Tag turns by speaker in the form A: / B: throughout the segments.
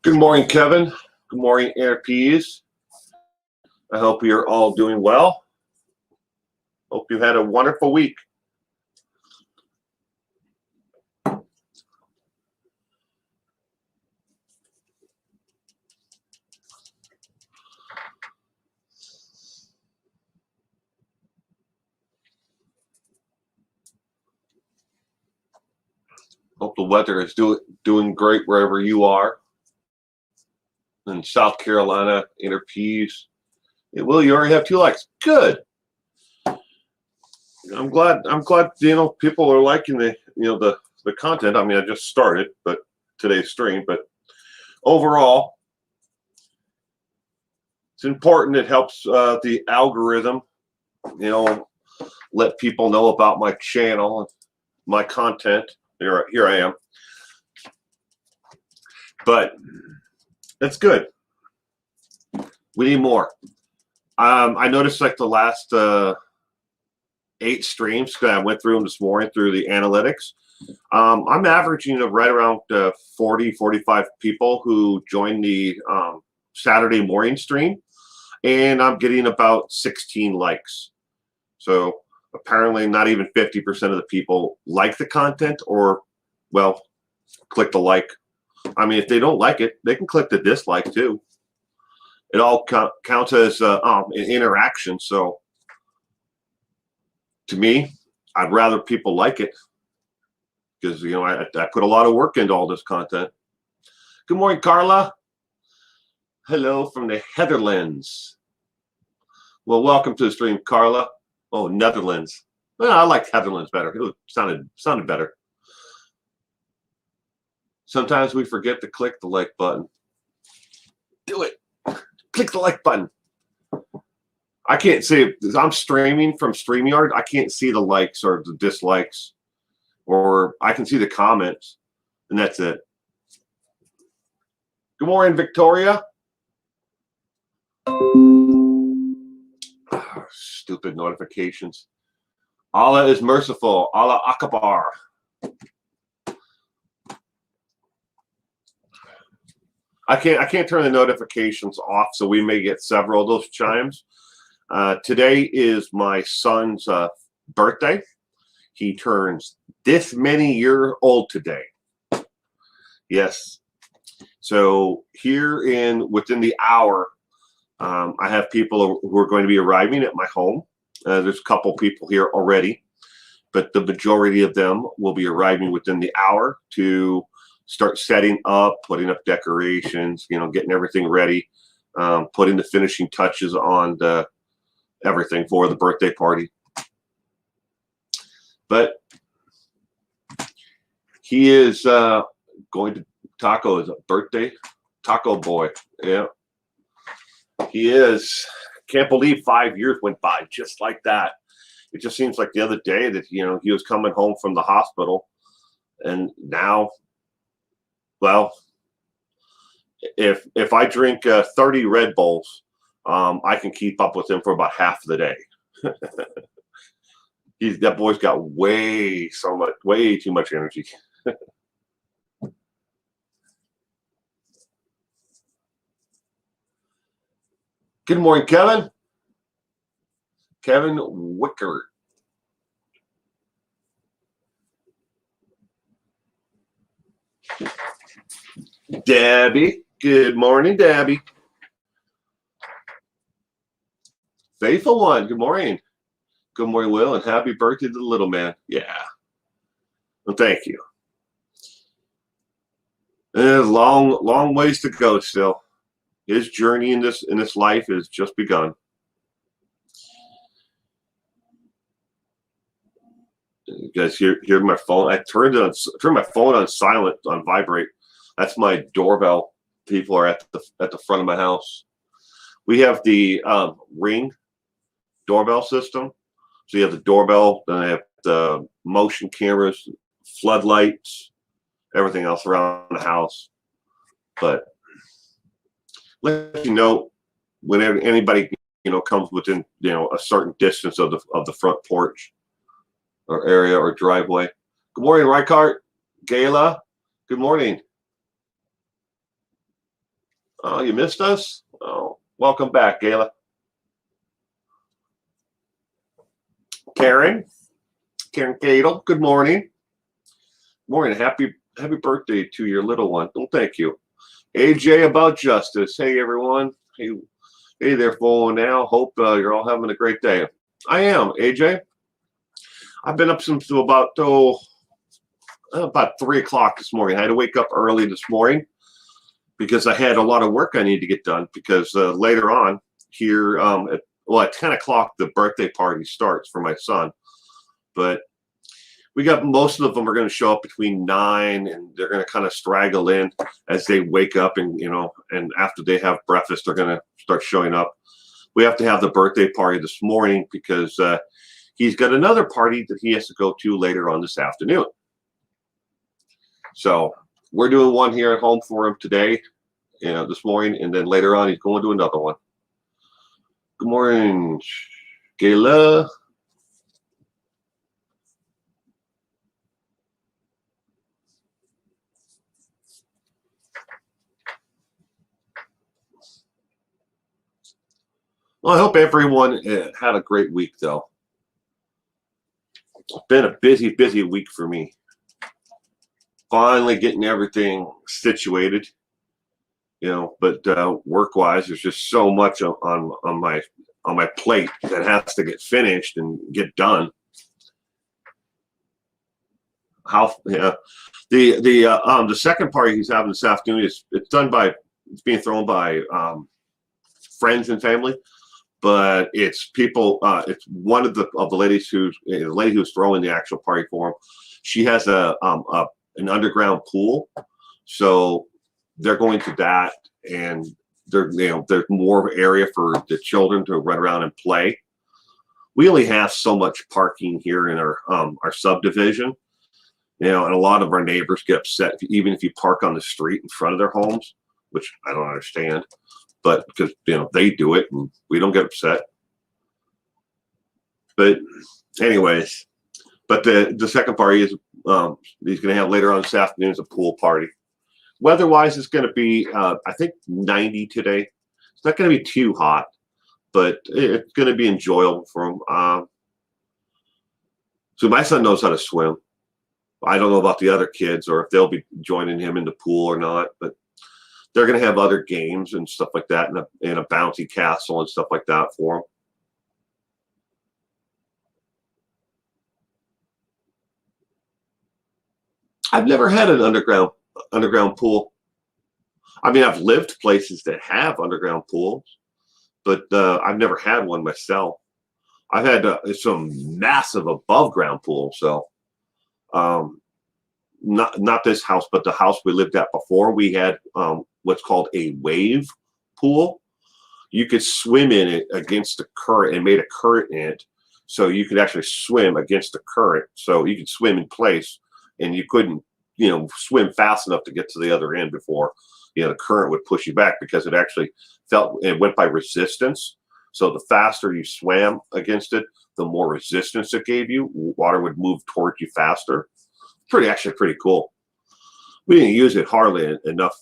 A: Good morning, Kevin. Good morning, AirPs. I hope you're all doing well. Hope you had a wonderful week. Hope the weather is doing great wherever you are. In South Carolina, AirPs. Hey, Will, you already have 2 likes. Good. I'm glad people are liking the content. I mean, I just started today's stream, but overall it's important. It helps the algorithm, let people know about my channel, my content. Here I am. But that's good. We need more. I noticed like the last 8 streams, because I went through them this morning through the analytics. I'm averaging right around 40, 45 people who join the Saturday morning stream, and I'm getting about 16 likes. So apparently not even 50% of the people like the content or, well, click the like. I mean, if they don't like it, they can click the dislike too. It all counts as an interaction. So to me, I'd rather people like it because, I put a lot of work into all this content. Good morning, Carla. Hello from the Netherlands. Well, welcome to the stream, Carla. Oh, Netherlands. Well, I like Netherlands better. It sounded better. Sometimes we forget to click the like button. Do it. Click the like button. I can't see it. I'm streaming from StreamYard. I can't see the likes or the dislikes, or I can see the comments, and that's it. Good morning, Victoria. Oh, stupid notifications. Allah is merciful. Allah Akbar. I can't turn the notifications off, so we may get several of those chimes. Today is my son's birthday. He turns this many years old today. Yes. So here within the hour, I have people who are going to be arriving at my home. There's a couple people here already, but the majority of them will be arriving within the hour to start setting up, putting up decorations, getting everything ready, putting the finishing touches on everything for the birthday party. But he is going to Taco is a birthday taco boy. Yeah, he is. Can't believe 5 years went by just like that. It just seems like the other day that he was coming home from the hospital, and now, well, if I drink 30 Red Bulls, I can keep up with him for about half the day. That boy's got way too much energy. Good morning, Kevin. Kevin Wicker. Debbie. Good morning, Debbie. Faithful one. Good morning. Good morning, Will, and happy birthday to the little man. Yeah. Well, thank you. There's long ways to go still. His journey in this life has just begun. You guys hear my phone? I turned my phone on silent, on vibrate. That's my doorbell. People are at the front of my house. We have the Ring doorbell system. So you have the doorbell, then I have the motion cameras, floodlights, everything else around the house. But let you know whenever anybody comes within a certain distance of the front porch or area or driveway. Good morning, Reichardt. Gayla, good morning. Oh, you missed us? Oh, welcome back, Gayla. Karen Cadle, good morning. Morning. Happy birthday to your little one. Oh, thank you. AJ about justice. Hey, everyone. Hey there, Full Now. Hope you're all having a great day. I am, AJ. I've been up since about 3 o'clock this morning. I had to wake up early this morning because I had a lot of work I need to get done because later on here at 10 o'clock, the birthday party starts for my son. But we got most of them are going to show up between 9 and they're going to kind of straggle in as they wake up and, and after they have breakfast, they're going to start showing up. We have to have the birthday party this morning because he's got another party that he has to go to later on this afternoon. So we're doing one here at home for him today, this morning, and then later on he's going to another one. Good morning, Gayla. Well, I hope everyone had a great week, though. It's been a busy week for me. Finally getting everything situated, but work-wise, there's just so much on my plate that has to get finished and get done. The second party he's having this afternoon it's being thrown by friends and family, but it's people. It's one of the ladies the lady who's throwing the actual party for him. She has an underground pool, so they're going to that, and there's more area for the children to run around and play. We only have so much parking here in our subdivision, and a lot of our neighbors get upset even if you park on the street in front of their homes, which I don't understand, but because they do it and we don't get upset. But anyways, but the second party is he's going to have later on this afternoon is a pool party. Weather-wise, it's going to be, I think, 90 today. It's not going to be too hot, but it's going to be enjoyable for him. So my son knows how to swim. I don't know about the other kids or if they'll be joining him in the pool or not, but they're going to have other games and stuff like that and a bouncy castle and stuff like that for him. I've never had an underground pool. I mean, I've lived places that have underground pools, but I've never had one myself. I've had some massive above ground pools, so not this house, but the house we lived at before. We had what's called a wave pool. You could swim in it against the current and made a current in it, so you could actually swim against the current. So you could swim in place, and you couldn't, swim fast enough to get to the other end before, the current would push you back because it went by resistance. So the faster you swam against it, the more resistance it gave you. Water would move toward you faster. Actually pretty cool. We didn't use it hardly enough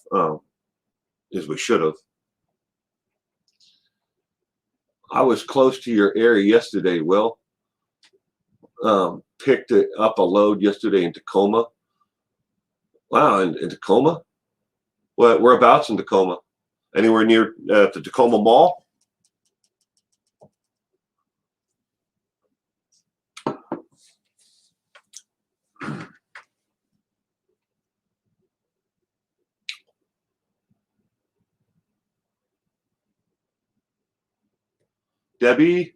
A: as we should have. I was close to your area yesterday, Will. Picked up a load yesterday in Tacoma. Wow, in Tacoma? Whereabouts in Tacoma? Anywhere near the Tacoma Mall? Debbie,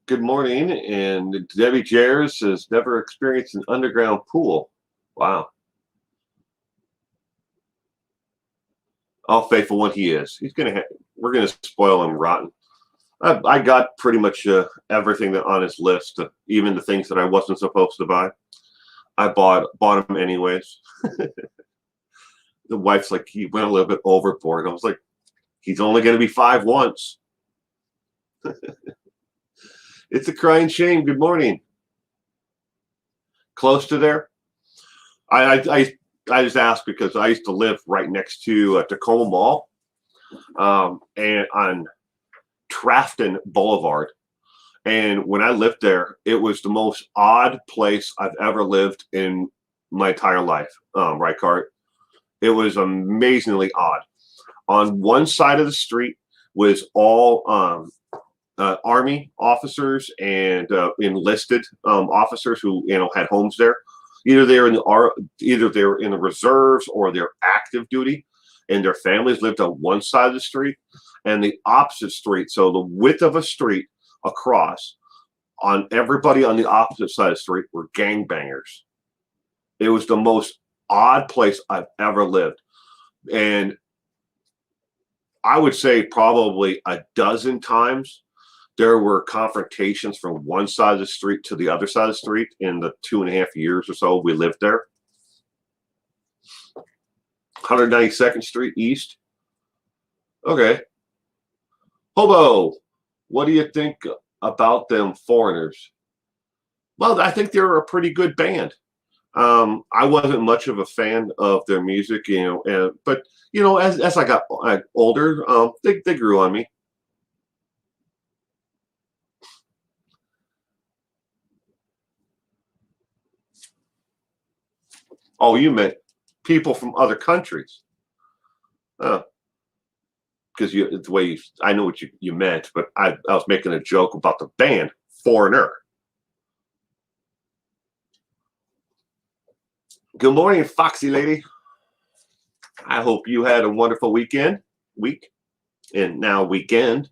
A: good morning. And Debbie Jers has never experienced an underground pool. Wow. How faithful one he is. We're gonna spoil him rotten. I got pretty much everything that on his list, even the things that I wasn't supposed to buy. I bought them anyways. The wife's like, he went a little bit overboard. I was like, he's only going to be 5 once. It's a crying shame. Good morning. Close to there. I just asked because I used to live right next to Tacoma Mall. and on Trafton Boulevard. And when I lived there, it was the most odd place I've ever lived in my entire life. Right, Cart? It was amazingly odd. On one side of the street was all Army officers and enlisted officers who had homes there. Either they were in the reserves or they're active duty, and their families lived on one side of the street, and the opposite street. So the width of a street across, on everybody on the opposite side of the street were gangbangers. It was the most odd place I've ever lived, and I would say probably a dozen times there were confrontations from one side of the street to the other side of the street in the 2.5 years or so we lived there. 192nd Street East. Okay. Hobo, what do you think about them Foreigners? Well, I think they're a pretty good band. I wasn't much of a fan of their music, but as I got older, they grew on me. Oh, you meant people from other countries. Because the way I know what you meant, but I was making a joke about the band Foreigner. Good morning, Foxy Lady. I hope you had a wonderful week, and now weekend.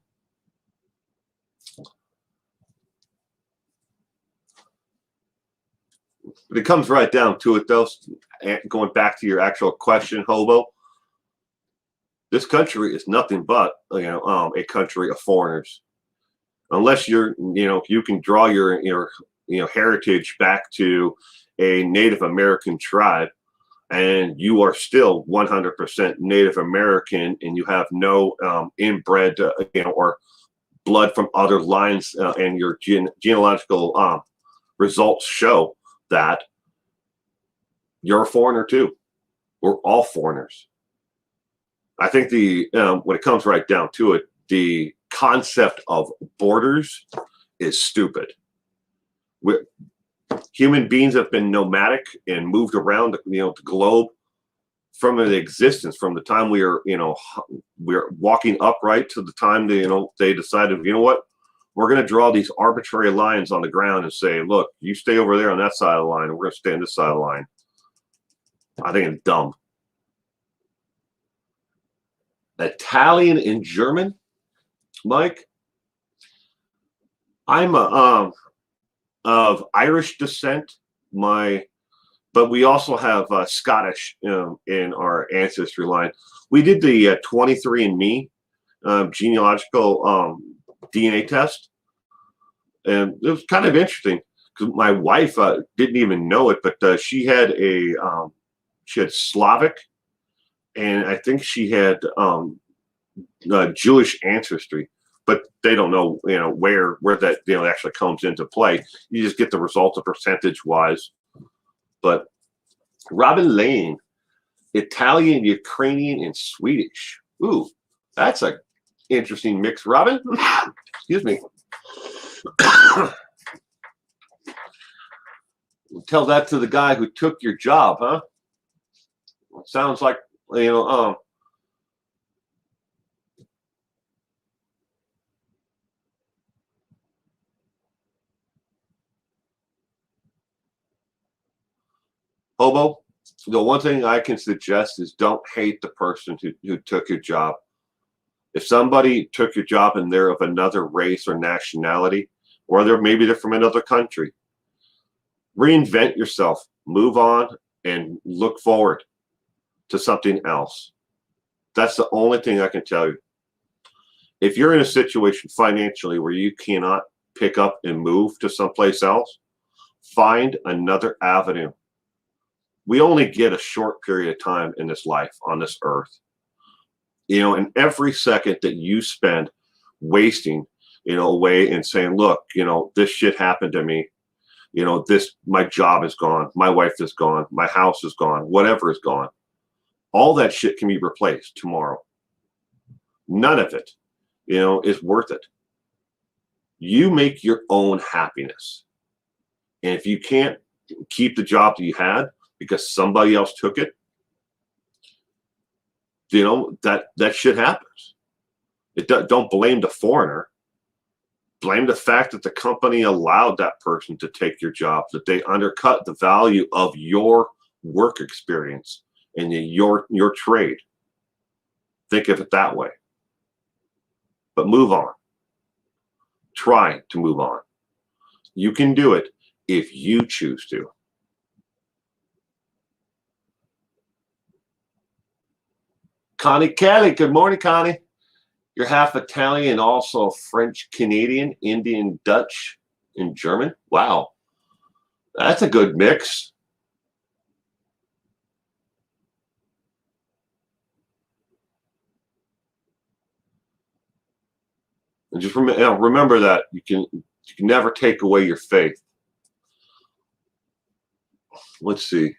A: But it comes right down to it, though. Going back to your actual question, Hobo, this country is nothing but a country of foreigners. Unless you can draw your heritage back to a Native American tribe, and you are still 100% Native American, and you have no inbred or blood from other lines, and your genealogical results show that you're a foreigner too. We're all foreigners. I think when it comes right down to it, the concept of borders is stupid. Human beings have been nomadic and moved around the globe from an existence, from the time we're walking upright to the time they decided, what, we're going to draw these arbitrary lines on the ground and say, look, you stay over there on that side of the line, and we're going to stay on this side of the line. I think it's dumb. Italian and German, Mike. I'm of Irish descent. But we also have Scottish in our ancestry line. We did the 23andMe genealogical DNA test, and it was kind of interesting because my wife didn't even know it, but she had Slavic, and I think she had Jewish ancestry, but they don't know where that actually comes into play. You just get the result of percentage wise. But Robin Lane, Italian, Ukrainian, and Swedish. Ooh, that's a interesting mix, Robin. Excuse me. Tell that to the guy who took your job, huh? Sounds like Hobo, the one thing I can suggest is don't hate the person who took your job. If somebody took your job and they're of another race or nationality, or maybe they're from another country, reinvent yourself, move on, and look forward to something else. That's the only thing I can tell you. If you're in a situation financially where you cannot pick up and move to someplace else, find another avenue. We only get a short period of time in this life on this earth. And every second that you spend wasting, away and saying, look, this shit happened to me. My job is gone. My wife is gone. My house is gone. Whatever is gone. All that shit can be replaced tomorrow. None of it, is worth it. You make your own happiness. And if you can't keep the job that you had because somebody else took it, that shit happens. Don't blame the foreigner. Blame the fact that the company allowed that person to take your job, that they undercut the value of your work experience and your trade. Think of it that way. But move on. Try to move on. You can do it if you choose to. Connie Kelly, good morning, Connie. You're half Italian and also French, Canadian, Indian, Dutch, and German. Wow. That's a good mix. And just remember that you can never take away your faith. Let's see.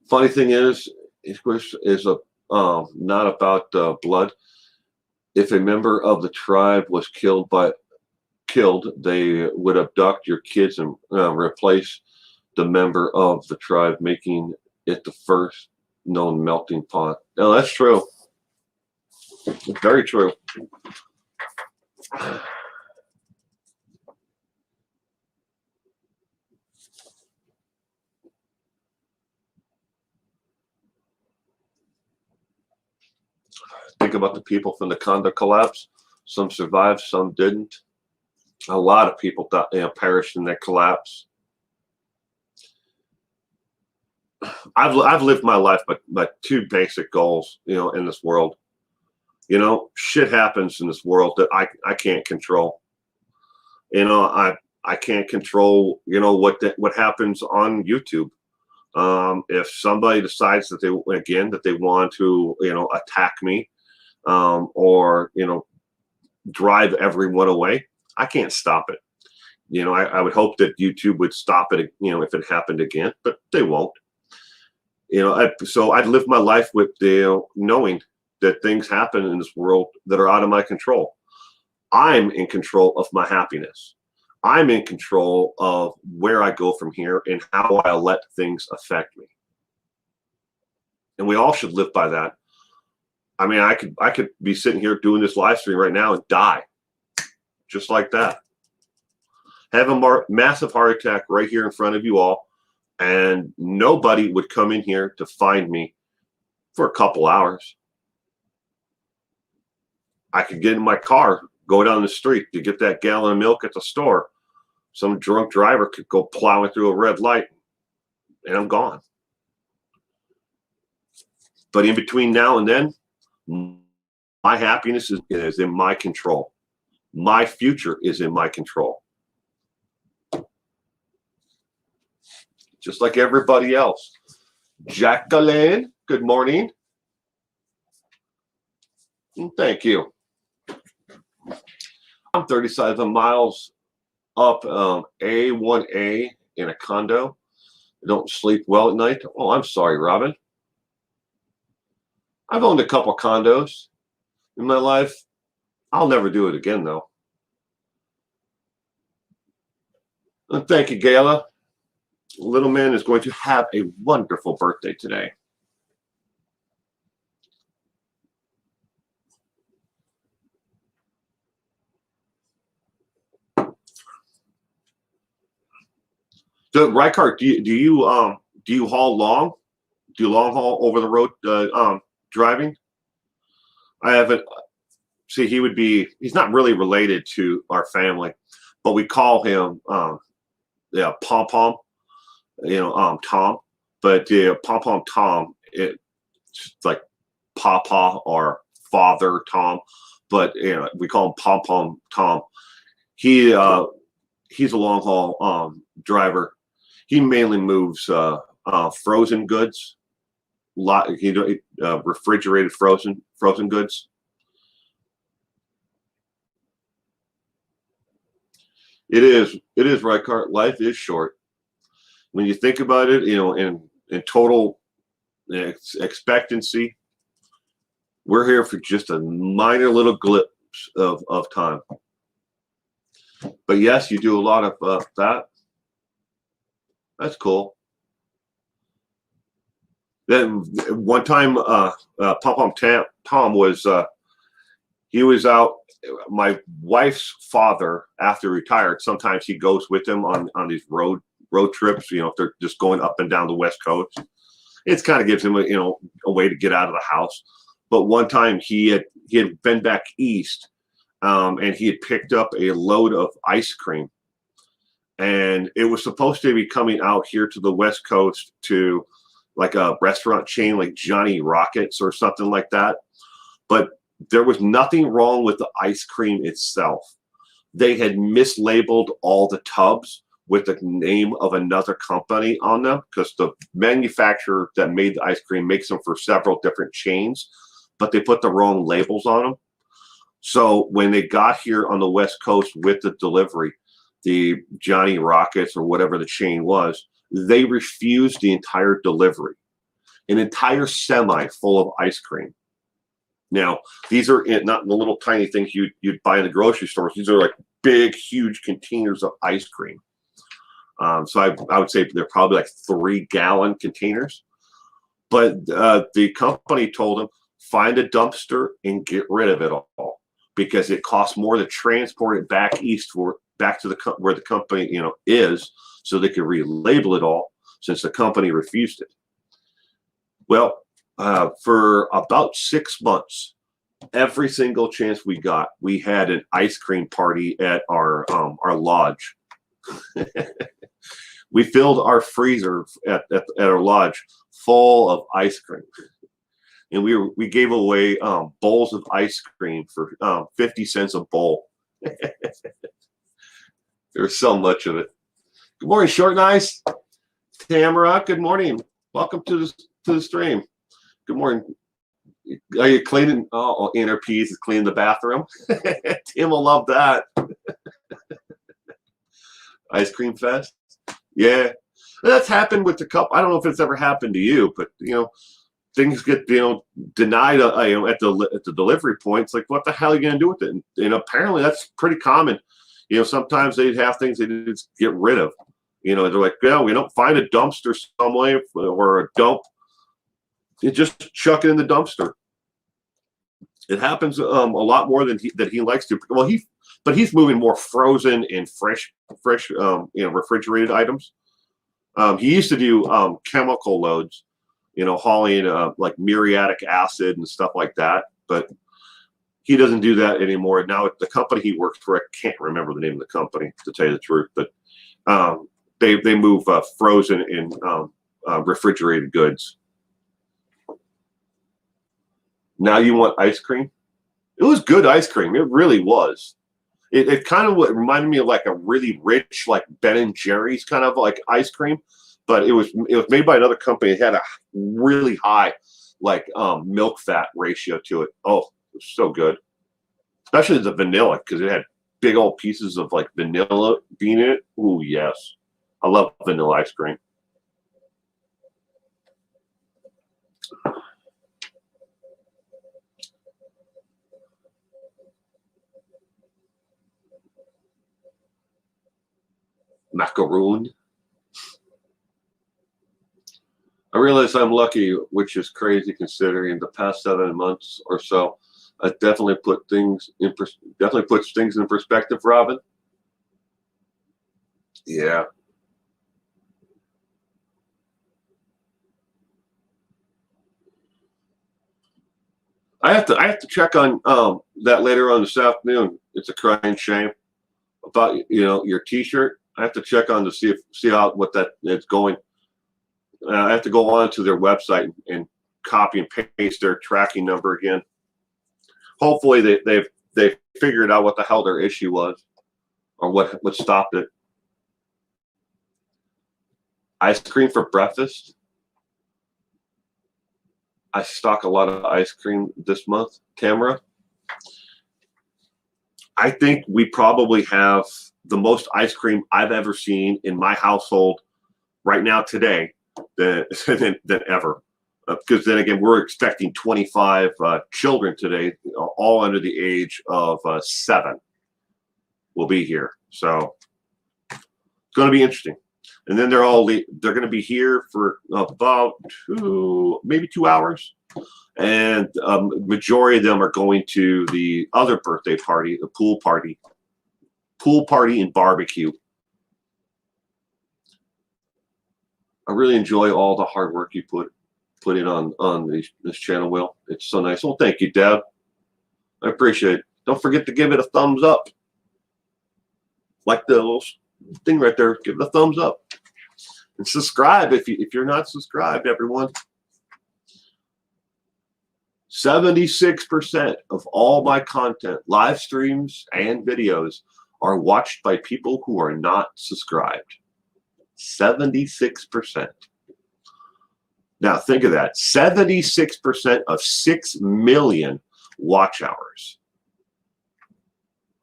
A: Funny thing is not about blood. If a member of the tribe was killed, they would abduct your kids and replace the member of the tribe, making it the first known melting pot. No, that's true. Very true. Think about the people from the condo collapse. Some survived, some didn't. A lot of people perished in that collapse. I've lived my life by two basic goals, in this world. Shit happens in this world that I can't control. I can't control, what happens on YouTube. If somebody decides that they want to, attack me, or, drive everyone away, I can't stop it. I would hope that YouTube would stop it, if it happened again, but they won't. So I'd live my life with knowing that things happen in this world that are out of my control. I'm in control of my happiness. I'm in control of where I go from here and how I let things affect me. And we all should live by that. I mean, I could be sitting here doing this live stream right now and die, just like that. Have a massive heart attack right here in front of you all, and nobody would come in here to find me for a couple hours. I could get in my car, go down the street to get that gallon of milk at the store. Some drunk driver could go plowing through a red light, and I'm gone. But in between now and then, my happiness is in my control. My future is in my control. Just like everybody else. Jacqueline, good morning. Thank you. I'm 37 miles up A1A in a condo. I don't sleep well at night. Oh, I'm sorry, Robin. I've owned a couple condos in my life. I'll never do it again, though. And thank you, Gayla. Little man is going to have a wonderful birthday today. So, Reichart, do you haul long? Do you long haul over the road driving? I haven't. See, he's not really related to our family, but we call him Pom Pom, Tom. But Pom Pom Tom, it's like Papa or Father Tom, but we call him Pom Pom Tom. He's a long haul driver. He mainly moves frozen goods, refrigerated frozen goods. It is right, Cart. Life is short. When you think about it, in total expectancy, We're here for just a minor little glimpse of time. But yes, you do a lot of that. That's cool. Then one time, Pom Tom was he was out. My wife's father, after retired, sometimes he goes with them on these road trips. You know, if they're just going up and down the West Coast, it kind of gives him a way to get out of the house. But one time he had been back east, and he had picked up a load of ice cream, and it was supposed to be coming out here to the West Coast to like a restaurant chain like Johnny Rockets or something like that. But there was nothing wrong with the ice cream itself. They had mislabeled all the tubs with the name of another company on them, because the manufacturer that made the ice cream makes them for several different chains, but they put the wrong labels on them. So when they got here on the West Coast with the delivery, the Johnny Rockets or whatever the chain was, they refused the entire delivery, an entire semi full of ice cream. Now, these are not the little tiny things you'd buy in the grocery stores. These are like big, huge containers of ice cream. So I would say they're probably like 3-gallon containers. But the company told them, find a dumpster and get rid of it all, because it costs more to transport it back east back to where the company is, so they could relabel it all, since the company refused it. Well, for about 6 months, every single chance we got, we had an ice cream party at our lodge. We filled our freezer at our lodge full of ice cream, and we gave away bowls of ice cream for 50 cents a bowl. There's so much of it. Good morning, Short and Ice. Tamara, good morning. Welcome to the stream. Good morning. Are you cleaning? Oh, Inner Peace is cleaning the bathroom. Tim will love that. Ice cream fest. Yeah, that's happened with the cup. I don't know if it's ever happened to you, but things get denied at the delivery points. Like, what the hell are you gonna do with it? And apparently that's pretty common. Sometimes they have things they just get rid of. They're like, yeah, we don't find a dumpster somewhere or a dump. You just chuck it in the dumpster. It happens a lot more than he likes to. Well, he's moving more frozen and fresh refrigerated items. He used to do chemical loads, hauling like muriatic acid and stuff like that, but he doesn't do that anymore. Now the company he works for, I can't remember the name of the company, to tell you the truth, but they move frozen and refrigerated goods. Now you want ice cream? It was good ice cream. It really was. It kind of reminded me of like a really rich, like Ben and Jerry's kind of like ice cream, but it was made by another company. It had a really high like milk fat ratio to it. Oh, it was so good, especially the vanilla, because it had big old pieces of like vanilla bean in it. Ooh, yes, I love vanilla ice cream. Macaroon. I realize I'm lucky, which is crazy considering the past 7 months or so. I definitely puts things in perspective, Robin. Yeah. I have to check on that later on this afternoon. It's a crying shame about your T-shirt. I have to check on to see how what that it's going. I have to go on to their website and copy and paste their tracking number again. Hopefully they've figured out what the hell their issue was, or what stopped it. Ice cream for breakfast. I stock a lot of ice cream this month, Tamara. I think we probably have the most ice cream I've ever seen in my household right now today than ever. because then again, we're expecting 25 children today, all under the age of 7 will be here. So it's going to be interesting. And then they're going to be here for about maybe 2 hours. And majority of them are going to the other birthday party, the pool party and barbecue. I really enjoy all the hard work you put in on this channel, Will. It's so nice. Well, thank you, Deb. I appreciate it. Don't forget to give it a thumbs up. Like the little thing right there, give it a thumbs up. And subscribe if you're not subscribed, everyone. 76% of all my content, live streams and videos, are watched by people who are not subscribed. 76%. Now think of that. 76% of 6 million watch hours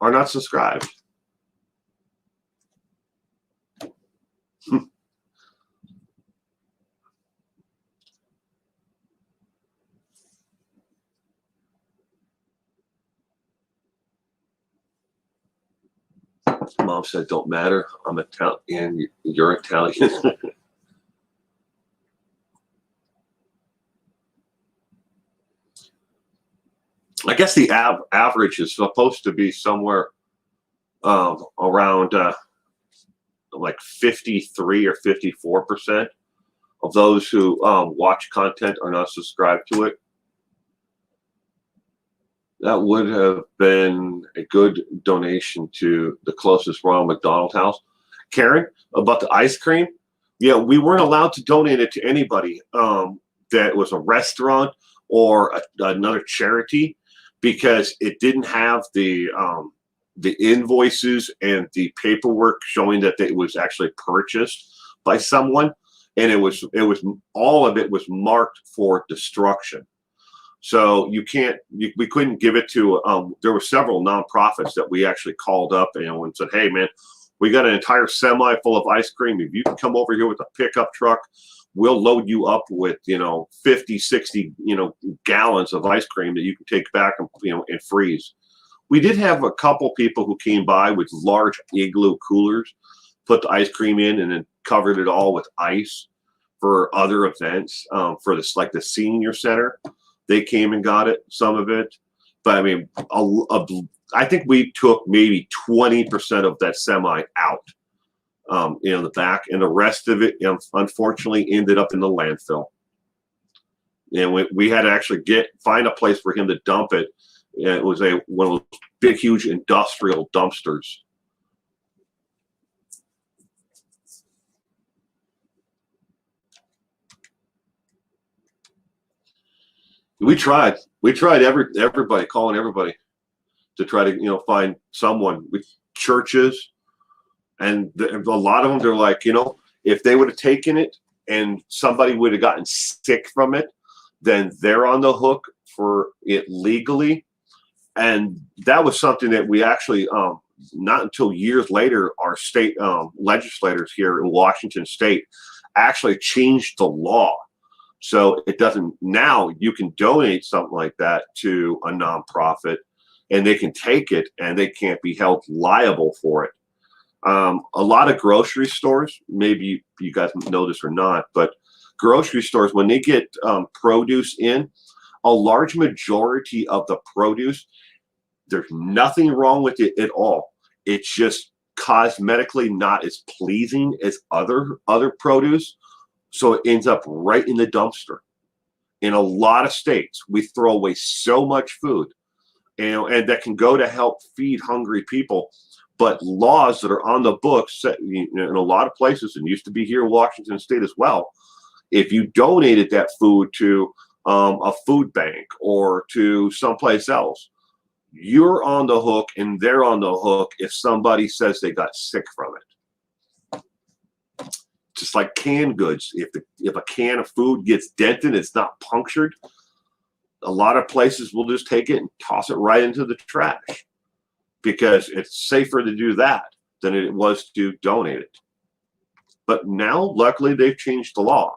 A: are not subscribed. Mom said, "Don't matter. I'm Italian. You're Italian." I guess the average is supposed to be somewhere around like 53 or 54% of those who watch content are not subscribed to it. That would have been a good donation to the closest Ronald McDonald House. Karen, about the ice cream, yeah, we weren't allowed to donate it to anybody that was a restaurant or another charity, because it didn't have the invoices and the paperwork showing that it was actually purchased by someone, and it was all of it was marked for destruction. So we couldn't give it to, there were several nonprofits that we actually called up, and said, "Hey man, we got an entire semi full of ice cream. If you can come over here with a pickup truck, we'll load you up with, 50, 60, gallons of ice cream that you can take back and, and freeze." We did have a couple people who came by with large igloo coolers, put the ice cream in, and then covered it all with ice for other events, for this, like the senior center. They came and got it, some of it. But I mean, I think we took maybe 20% of that semi out in the back, and the rest of it, unfortunately, ended up in the landfill. And we had to actually find a place for him to dump it. And it was one of those big, huge industrial dumpsters. We tried everybody, calling everybody to try to, find someone with churches. And a lot of them, they're like, if they would have taken it and somebody would have gotten sick from it, then they're on the hook for it legally. And that was something that we actually, not until years later, our state legislators here in Washington State actually changed the law. So it doesn't, now you can donate something like that to a nonprofit and they can take it and they can't be held liable for it. A lot of grocery stores, maybe you guys know this or not, but grocery stores, when they get produce in, a large majority of the produce, there's nothing wrong with it at all. It's just cosmetically not as pleasing as other produce. So it ends up right in the dumpster. In a lot of states, we throw away so much food, and that can go to help feed hungry people. But laws that are on the books in a lot of places, and used to be here in Washington State as well, if you donated that food to a food bank or to someplace else, you're on the hook and they're on the hook if somebody says they got sick from it. Just like canned goods, if a can of food gets dented, it's not punctured, a lot of places will just take it and toss it right into the trash, because it's safer to do that than it was to donate it. But now, luckily, they've changed the law.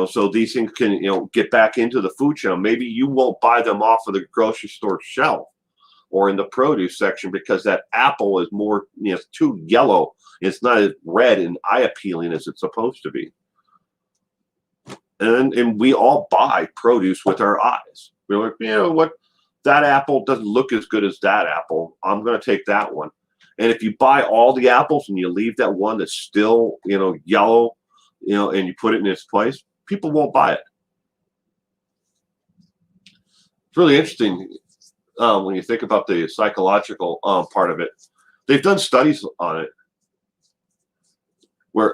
A: So these things can, get back into the food channel. Maybe you won't buy them off of the grocery store shelf or in the produce section because that apple is more, it's too yellow. It's not as red and eye appealing as it's supposed to be. And we all buy produce with our eyes. We're like, what? That apple doesn't look as good as that apple. I'm going to take that one. And if you buy all the apples and you leave that one that's still, yellow, and you put it in its place, people won't buy it. It's really interesting when you think about the psychological part of it. They've done studies on it where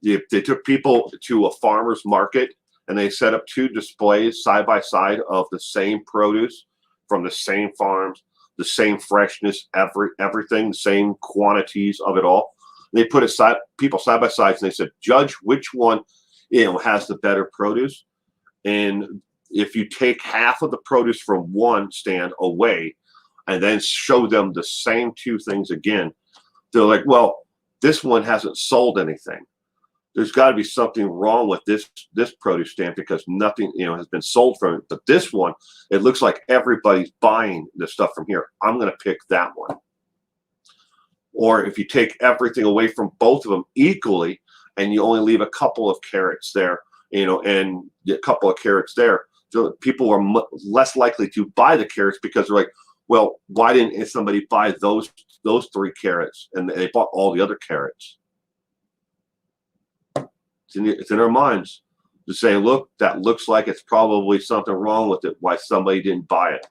A: they took people to a farmer's market and they set up 2 displays side by side of the same produce from the same farms, the same freshness, everything, the same quantities of it all. They put people side by side, and they said, judge which one has the better produce. And if you take half of the produce from one stand away and then show them the same 2 things again, they're like, well, this one hasn't sold anything. There's got to be something wrong with this produce stand because nothing has been sold from it. But this one, it looks like everybody's buying the stuff from here. I'm going to pick that one. Or if you take everything away from both of them equally and you only leave a couple of carrots there, and a couple of carrots there, so people are less likely to buy the carrots because they're like, well, why didn't somebody buy those 3 carrots and they bought all the other carrots? It's in our minds to say, look, that looks like it's probably something wrong with it. Why somebody didn't buy it?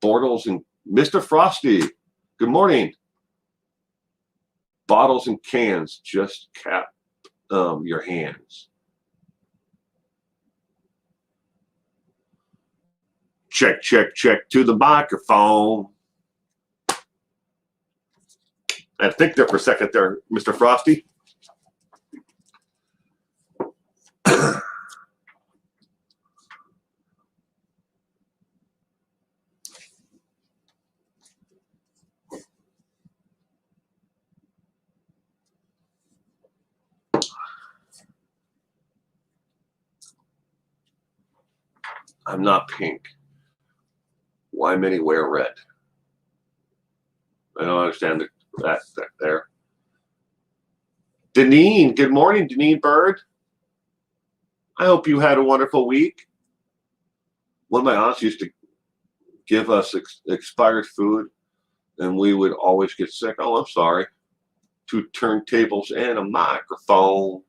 A: Bortles and Mr. Frosty, good morning. Bottles and cans just cap your hands. Check, check, check to the microphone. I think there for a second there, Mr. Frosty. I'm not pink. Why many wear red? I don't understand that there. Deneen, good morning, Deneen Bird. I hope you had a wonderful week. One of my aunts used to give us expired food, and we would always get sick. Oh, I'm sorry. 2 turntables and a microphone.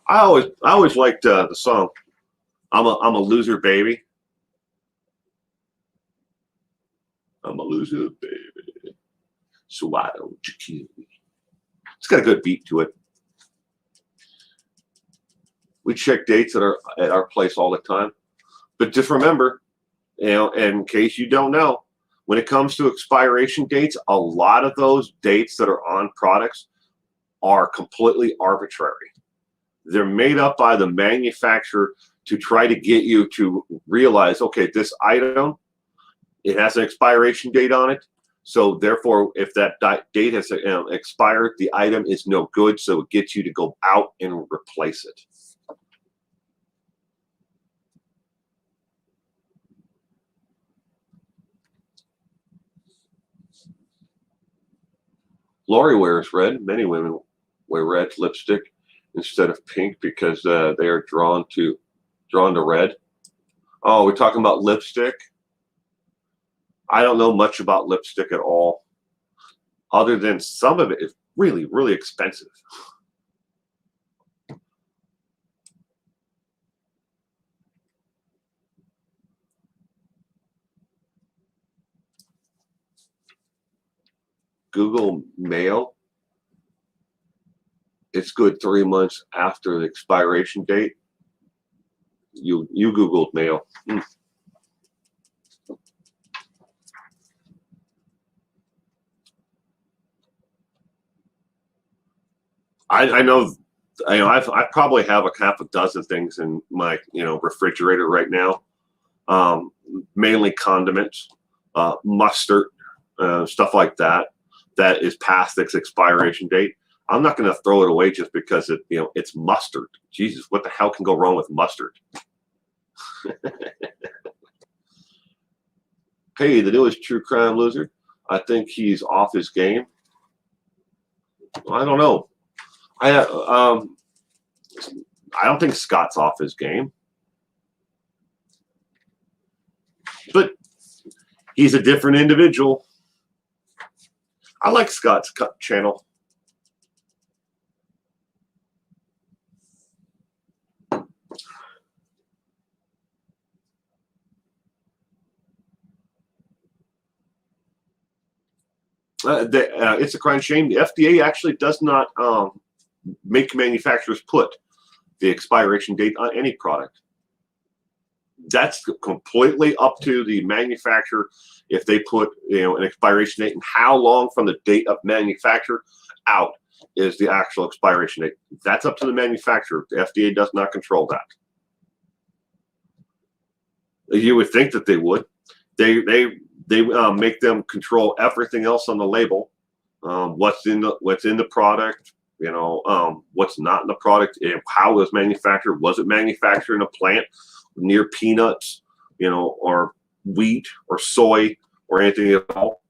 A: I always liked the song I'm a loser baby. I'm a loser baby, so why don't you kill me? It's got a good beat to it. We check dates at our place all the time, but just remember, in case you don't know, when it comes to expiration dates, a lot of those dates that are on products are completely arbitrary. They're made up by the manufacturer to try to get you to realize, okay, this item, it has an expiration date on it. So therefore, if that date has expired, the item is no good. So it gets you to go out and replace it. Lori wears red. Many women wear red lipstick instead of pink because they are drawn to red. Oh, we're talking about lipstick. I don't know much about lipstick at all, other than some of it is really, really expensive. Google Mail. It's good 3 months after the expiration date. You Googled mail. I know I probably have a half a dozen things in my refrigerator right now. Mainly condiments, mustard, stuff like that. that is past its expiration date, I'm not going to throw it away just because it's mustard. Jesus, what the hell can go wrong with mustard? Hey, the newest true crime loser. I think he's off his game. I don't know. I don't think Scott's off his game, but he's a different individual. I like Scott's channel. It's a crime shame. The FDA actually does not make manufacturers put the expiration date on any product. That's completely up to the manufacturer if they put an expiration date, and how long from the date of manufacture out is the actual expiration date. That's up to the manufacturer. The FDA does not control that. You would think that they would. They make them control everything else on the label, what's in the product, what's not in the product, how it was manufactured. Was it manufactured in a plant near peanuts, or wheat or soy or anything at all?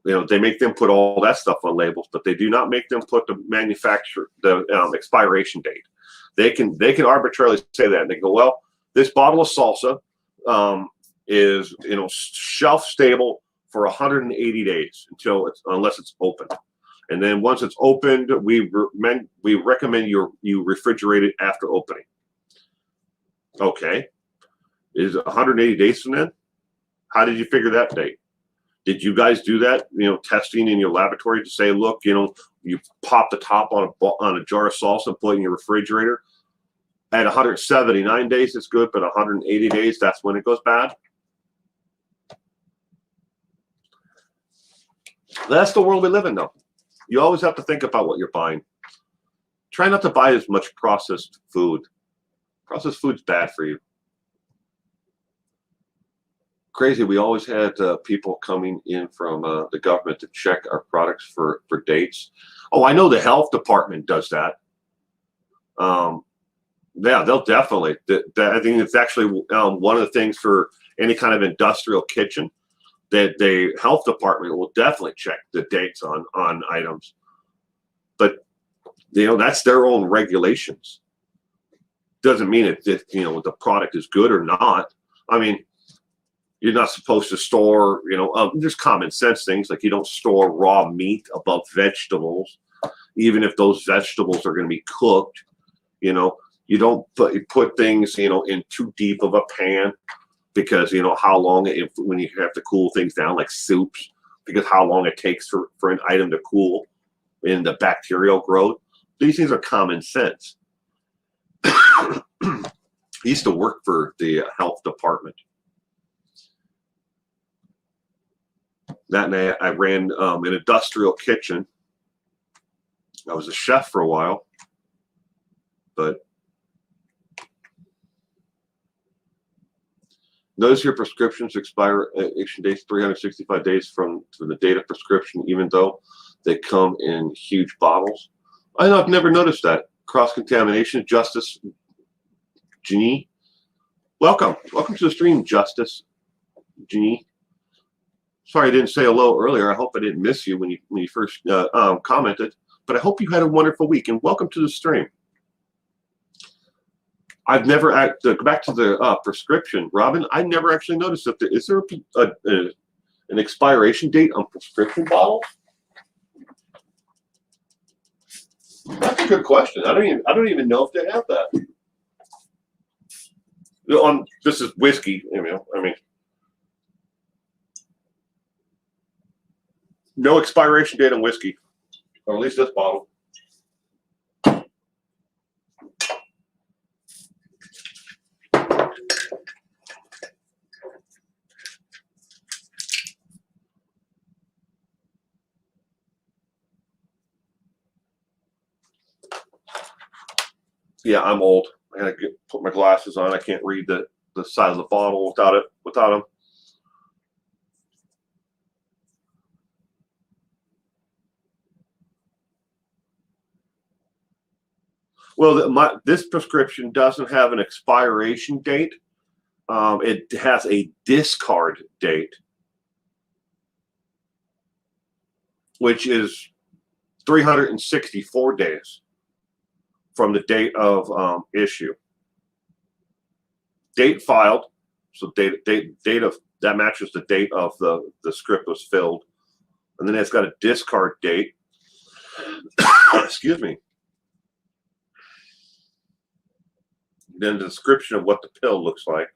A: They make them put all that stuff on labels, but they do not make them put the expiration date. They can arbitrarily say that, and they go, well, this bottle of salsa is shelf stable for 180 days unless it's open, and then once it's opened, we recommend you refrigerate it after opening. Okay, is 180 days from then? How did you figure that date? Did you guys do that testing in your laboratory to say, look, you pop the top on a jar of salsa and put it in your refrigerator? At 179 days, it's good, but 180 days, that's when it goes bad. That's the world we live in, though. You always have to think about what you're buying. Try not to buy as much processed food. Processed food's bad for you. Crazy. We always had people coming in from the government to check our products for dates. Oh, I know the health department does that. Yeah, they'll definitely. I think it's actually one of the things for any kind of industrial kitchen that the health department will definitely check the dates on items. But that's their own regulations. Doesn't mean that the product is good or not. I mean, you're not supposed to store, there's common sense things like you don't store raw meat above vegetables, even if those vegetables are going to be cooked. You don't put things, in too deep of a pan because, how long, when you have to cool things down like soups, because how long it takes for an item to cool in the bacterial growth. These things are common sense. I used to work for the health department. That night, I ran an industrial kitchen. I was a chef for a while, but notice your prescriptions expiration dates 365 days from the date of prescription, even though they come in huge bottles. I've never noticed that. Cross-contamination, Justice Jeannie. Welcome to the stream, Justice Jeannie. Sorry I didn't say hello earlier. I hope I didn't miss you when you first commented, but I hope you had a wonderful week, and welcome to the stream. I've never go back to the prescription, Robin. I never actually noticed that is there an expiration date on prescription bottles? That's a good question. I don't even know if they have that. This is whiskey. No expiration date on whiskey, or at least this bottle. Yeah, I'm old. I gotta put my glasses on. I can't read the side of the bottle without them. Well, this prescription doesn't have an expiration date. It has a discard date, which is 364 days from the date of issue. Date filed, so date of that matches the date of the script was filled, and then it's got a discard date. Excuse me. Then the description of what the pill looks like.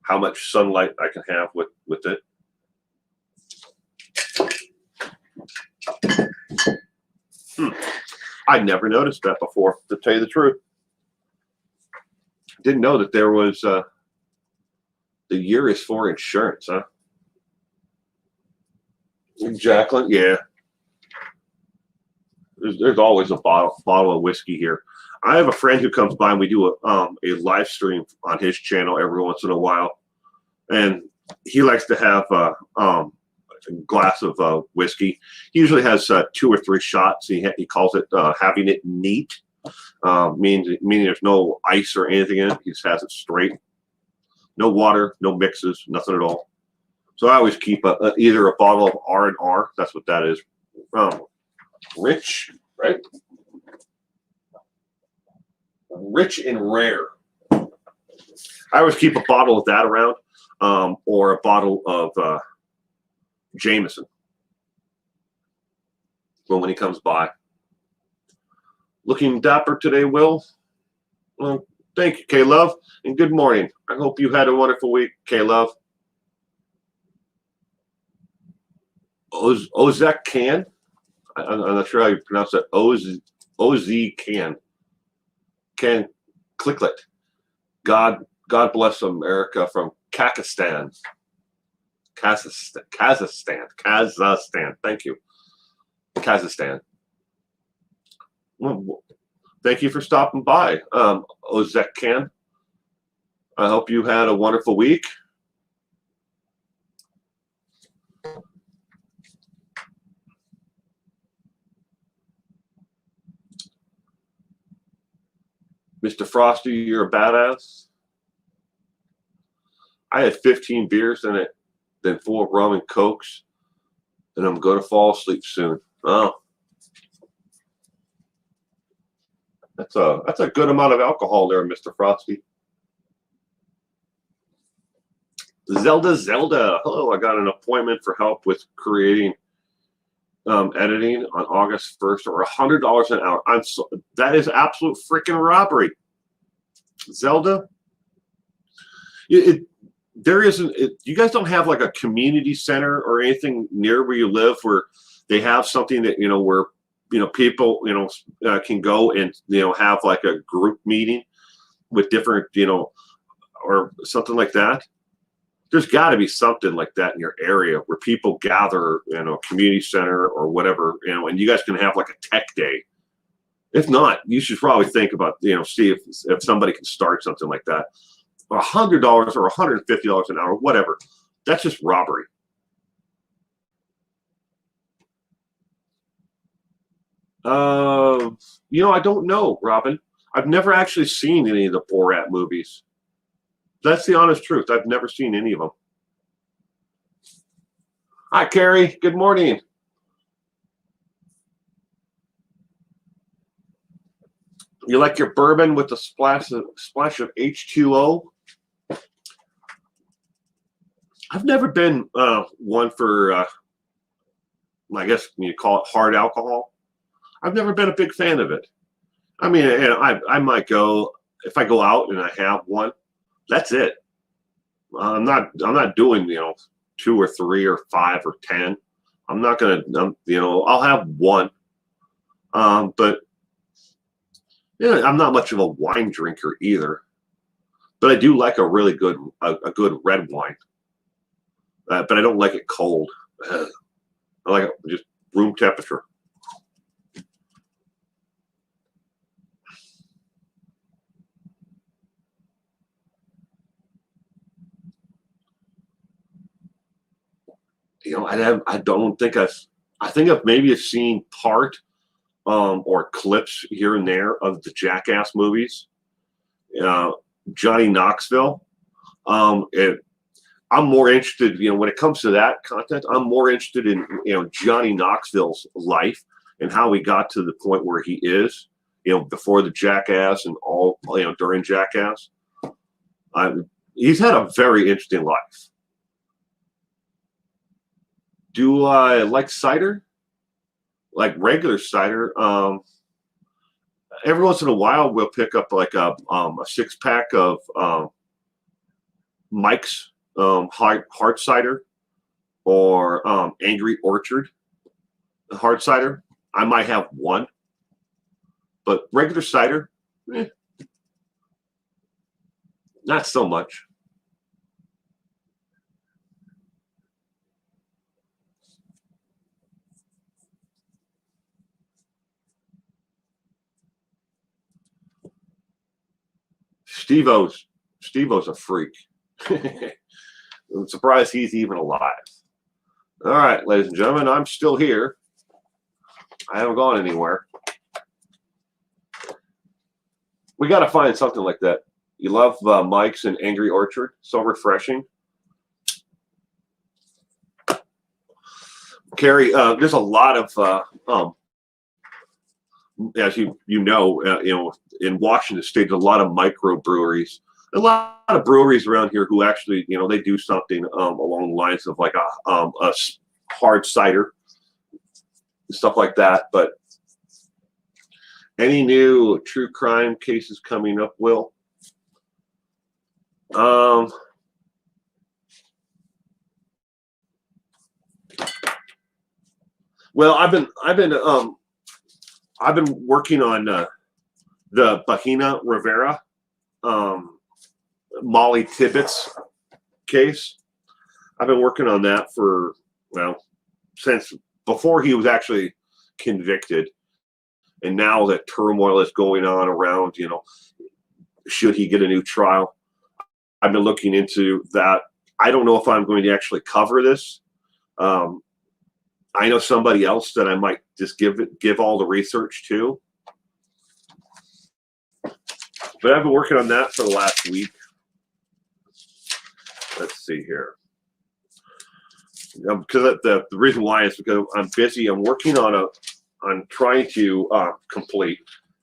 A: How much sunlight I can have with it. I never noticed that before, to tell you the truth. Didn't know that there was the year is for insurance, huh? Jacqueline, yeah. There's always a bottle of whiskey here. I have a friend who comes by and we do a live stream on his channel every once in a while, and he likes to have a glass of whiskey. He usually has 2 or 3 shots. He calls it having it neat, meaning there's no ice or anything in it. He just has it straight, no water, no mixes, nothing at all. So I always keep either a bottle of R&R. That's what that is. Rich, right? Rich and rare. I always keep a bottle of that around, or a bottle of Jameson when he comes by. Looking dapper today, Will. Well, thank you, K-Love, and good morning. I hope you had a wonderful week, K-Love. Ozek Can. I'm not sure how you pronounce that. OZ Can. Can Clicklet. God bless America from Kazakhstan. Kazakhstan. Thank you. Kazakhstan. Well, thank you for stopping by, Ozek Can. I hope you had a wonderful week. Mr. Frosty, you're a badass. I had 15 beers in it, then 4 rum and cokes, and I'm going to fall asleep soon. Oh, that's a good amount of alcohol there, Mr. Frosty. Zelda, hello. I got an appointment for help with creating editing on August 1st, or $100 an hour. That is absolute freaking robbery. Zelda, there isn't. You guys don't have like a community center or anything near where you live where they have something that where people can go and have like a group meeting with different or something like that. There's got to be something like that in your area where people gather, community center or whatever, and you guys can have like a tech day. If not, you should probably think about, see if somebody can start something like that. $100 or $150 an hour, whatever. That's just robbery. I don't know, Robin. I've never actually seen any of the Borat movies. That's the honest truth. I've never seen any of them. Hi, Carrie. Good morning. You like your bourbon with a splash of H2O? I've never been one for, I guess you call it hard alcohol. I've never been a big fan of it. I mean, I might go, if I go out and I have one, that's it. I'm not doing 2 or 3 or 5 or 10. I'm not gonna I'll have one, but I'm not much of a wine drinker either. But I do like a really good a good red wine, but I don't like it cold. I like it just room temperature. I don't think I think I've maybe seen part or clips here and there of the Jackass movies. Uh, Johnny Knoxville. It, I'm more interested, when it comes to that content, I'm more interested in, Johnny Knoxville's life and how he got to the point where he is, before the Jackass and all, during Jackass. He's had a very interesting life. Do I like cider? Like regular cider? Every once in a while, we'll pick up like a 6-pack of Mike's hard cider or Angry Orchard hard cider. I might have one, but regular cider, not so much. Steve-O's a freak. I'm surprised he's even alive. All right, ladies and gentlemen, I'm still here. I haven't gone anywhere. We got to find something like that. You love Mike's and Angry Orchard? So refreshing. Carrie, there's a lot of, as you know, in Washington State, there's a lot of microbreweries. A lot of breweries around here who actually, they do something along the lines of like a hard cider, stuff like that. But any new true crime cases coming up, Will? Well, I've been working on the Bahena Rivera, Molly Tibbetts case. I've been working on that for, since before he was actually convicted. And now that turmoil is going on around, should he get a new trial? I've been looking into that. I don't know if I'm going to actually cover this. I know somebody else that I might just give all the research to. But I've been working on that for the last week. Let's see here. Because the reason why is because I'm busy. I'm working on trying to complete.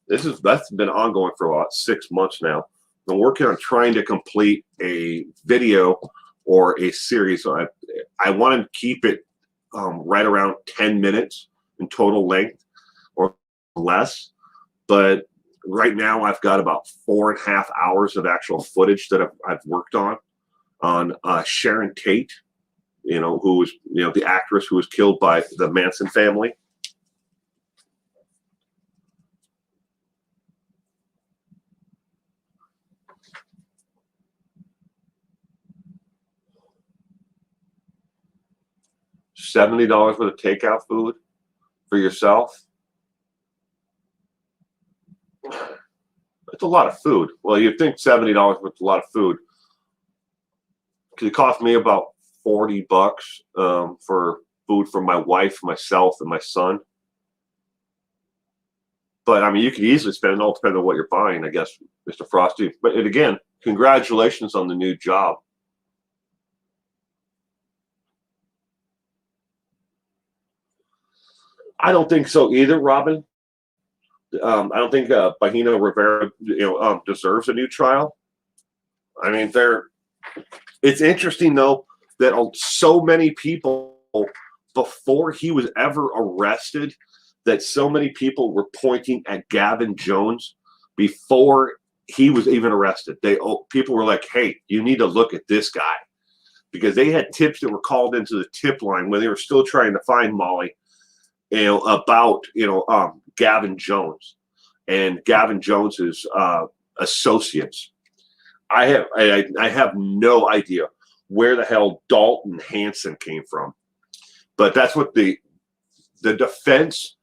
A: That's been ongoing for about 6 months now. I'm working on trying to complete a video or a series. I want to keep it right around 10 minutes in total length or less. But right now I've got about 4.5 hours of actual footage that I've worked on Sharon Tate, who was, the actress who was killed by the Manson family. $70 worth of takeout food for yourself. It's a lot of food. Well, you'd think $70 worth a lot of food. It cost me about $40 for food for my wife, myself, and my son. But I mean, you could easily spend it all depending on what you're buying, I guess, Mr. Frosty. But again, congratulations on the new job. I don't think so either, Robin. I don't think Bahena Rivera, deserves a new trial. I mean, it's interesting though that so many people before he was ever arrested, that so many people were pointing at Gavin Jones before he was even arrested. People were like, "Hey, you need to look at this guy," because they had tips that were called into the tip line when they were still trying to find Molly, about Gavin Jones and Gavin Jones's associates. I have no idea where the hell Dalton Hanson came from, but that's what the defense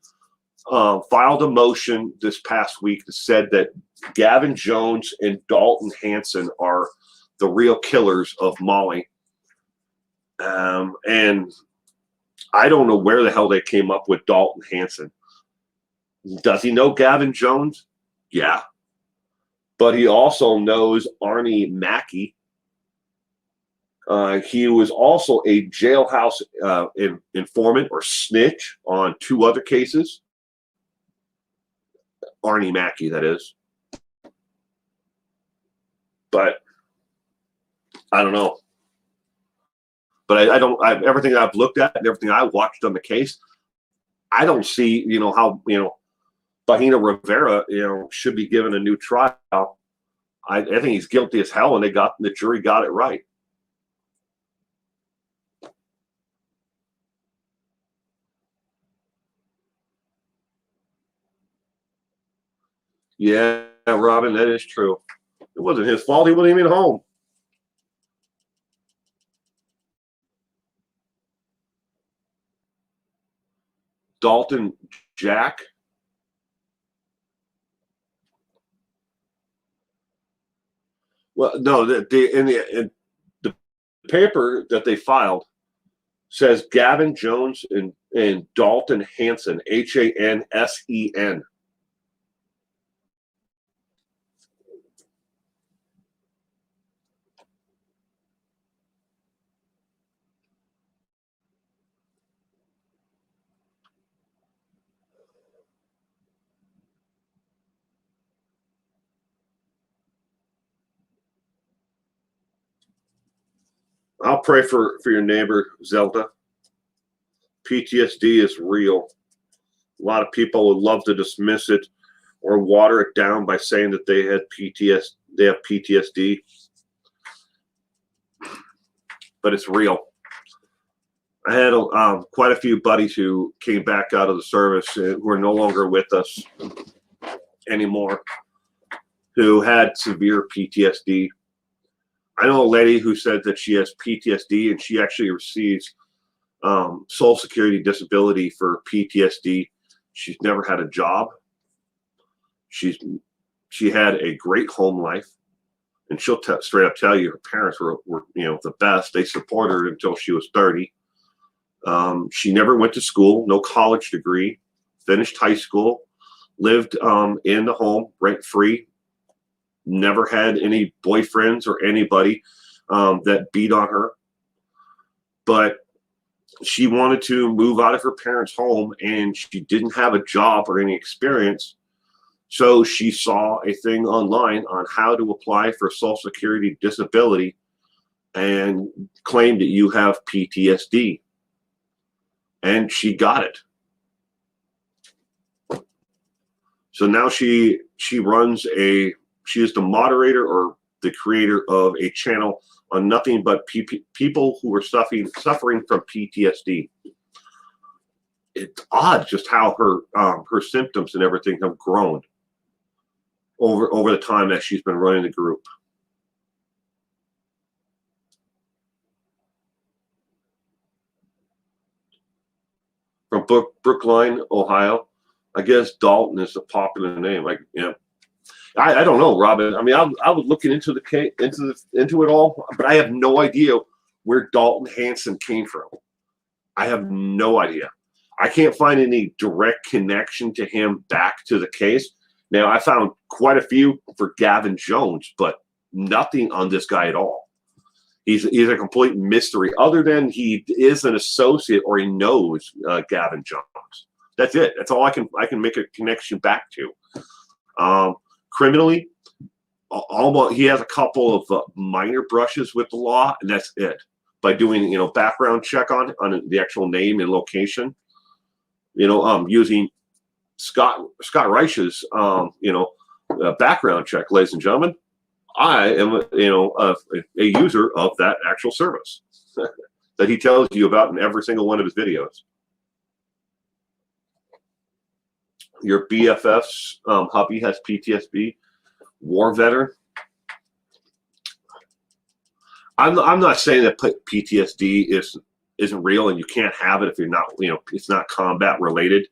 A: filed a motion this past week that said that Gavin Jones and Dalton Hanson are the real killers of Molly. And I don't know where the hell they came up with Dalton Hanson. Does he know Gavin Jones? Yeah. But he also knows Arnie Mackey. He was also a jailhouse informant or snitch on 2 other cases. Arnie Mackey, that is. But I don't know. But I don't. Everything I've looked at and everything I watched on the case, I don't see, how, Bahina Rivera, should be given a new trial. I think he's guilty as hell, and the jury got it right. Yeah, Robin, that is true. It wasn't his fault. He wasn't even home. Dalton Jack. Well, no, in the paper that they filed says Gavin Jones and Dalton Hanson, Hansen. I'll pray for your neighbor, Zelda. PTSD is real. A lot of people would love to dismiss it or water it down by saying that they have PTSD. But it's real. I had quite a few buddies who came back out of the service who are no longer with us anymore, who had severe PTSD. I know a lady who said that she has PTSD and she actually receives Social Security disability for PTSD. She's never had a job. She had a great home life, and she'll straight up tell you her parents were the best. They supported her until she was 30. She never went to school, no college degree, finished high school, lived in the home rent free, never had any boyfriends or anybody that beat on her. But she wanted to move out of her parents' home, and she didn't have a job or any experience. So she saw a thing online on how to apply for Social Security disability and claimed that you have PTSD. And she got it. So now she runs she is the moderator or the creator of a channel on nothing but people who are suffering from PTSD. It's odd just how her symptoms and everything have grown over the time that she's been running the group. From Brookline, Ohio. I guess Dalton is a popular name. I don't know, Robin. I mean, I was looking into it all, but I have no idea where Dalton Hanson came from. I have no idea. I can't find any direct connection to him back to the case. Now, I found quite a few for Gavin Jones, but nothing on this guy at all. He's a complete mystery, other than he is an associate or he knows Gavin Jones. That's it. That's all I can make a connection back to. Criminally, he has a couple of minor brushes with the law, and that's it. By doing background check on the actual name and location, using Scott Reich's background check, ladies and gentlemen. I am a user of that actual service that he tells you about in every single one of his videos. Your BFF's hubby has PTSD, war veteran. I'm not saying that PTSD isn't real and you can't have it if you're not, it's not combat related.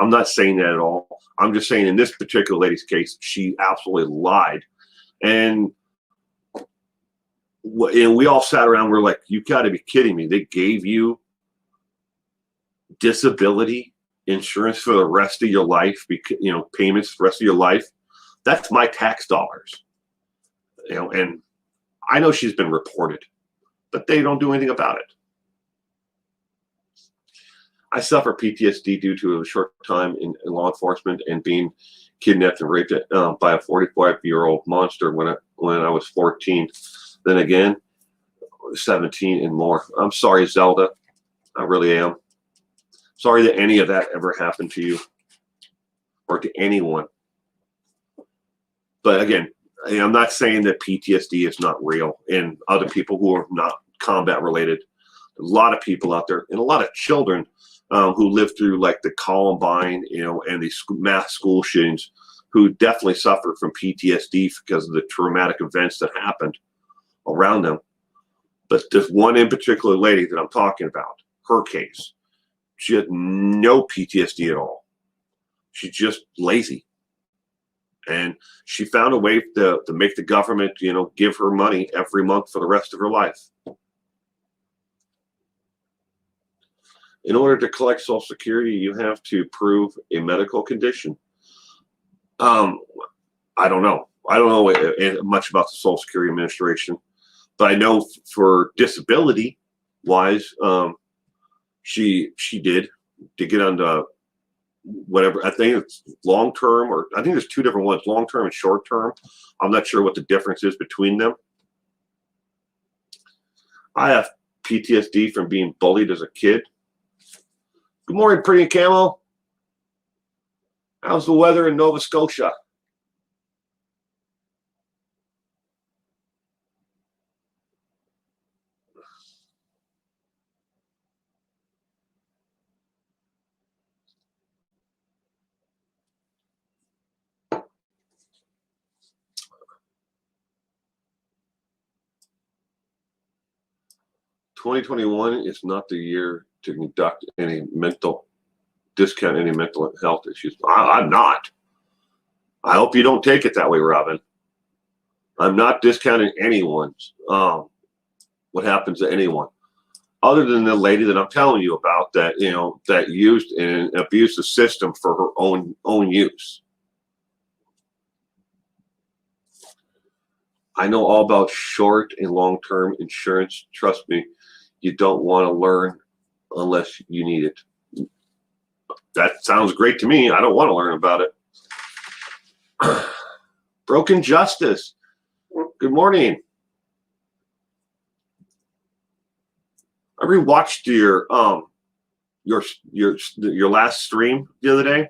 A: I'm not saying that at all. I'm just saying in this particular lady's case, she absolutely lied. And we all sat around. We're like, "You got to be kidding me! They gave you disability insurance for the rest of your life, because payments for the rest of your life, that's my tax dollars. And I know she's been reported, but they don't do anything about it. I suffer PTSD due to a short time in law enforcement and being kidnapped and raped by a 45-year-old monster when I was 14. Then again, 17 and more. I'm sorry, Zelda. I really am. Sorry that any of that ever happened to you or to anyone. But again, I'm not saying that PTSD is not real and other people who are not combat related. A lot of people out there and a lot of children who lived through like the Columbine, and these mass school shootings, who definitely suffered from PTSD because of the traumatic events that happened around them. But this one in particular lady that I'm talking about, her case, she had no PTSD at all. She's just lazy. And she found a way to make the government, give her money every month for the rest of her life. In order to collect Social Security, you have to prove a medical condition. I don't know. I don't know much about the Social Security Administration, but I know for disability wise, she did to get onto whatever. I think it's long term, or I think there's two different ones, long term and short term. I'm not sure what the difference is between them. I have PTSD from being bullied as a kid. Good morning, Pretty and Camo. How's the weather in Nova Scotia? "2021 is not the year to discount any mental health issues." I'm not. I hope you don't take it that way, Robin. I'm not discounting anyone's what happens to anyone, other than the lady that I'm telling you about that that used and abused the system for her own use. I know all about short and long-term insurance. Trust me, you don't want to learn unless you need it. That sounds great to me. I don't want to learn about it. Broken Justice. Good morning. I rewatched your last stream the other day.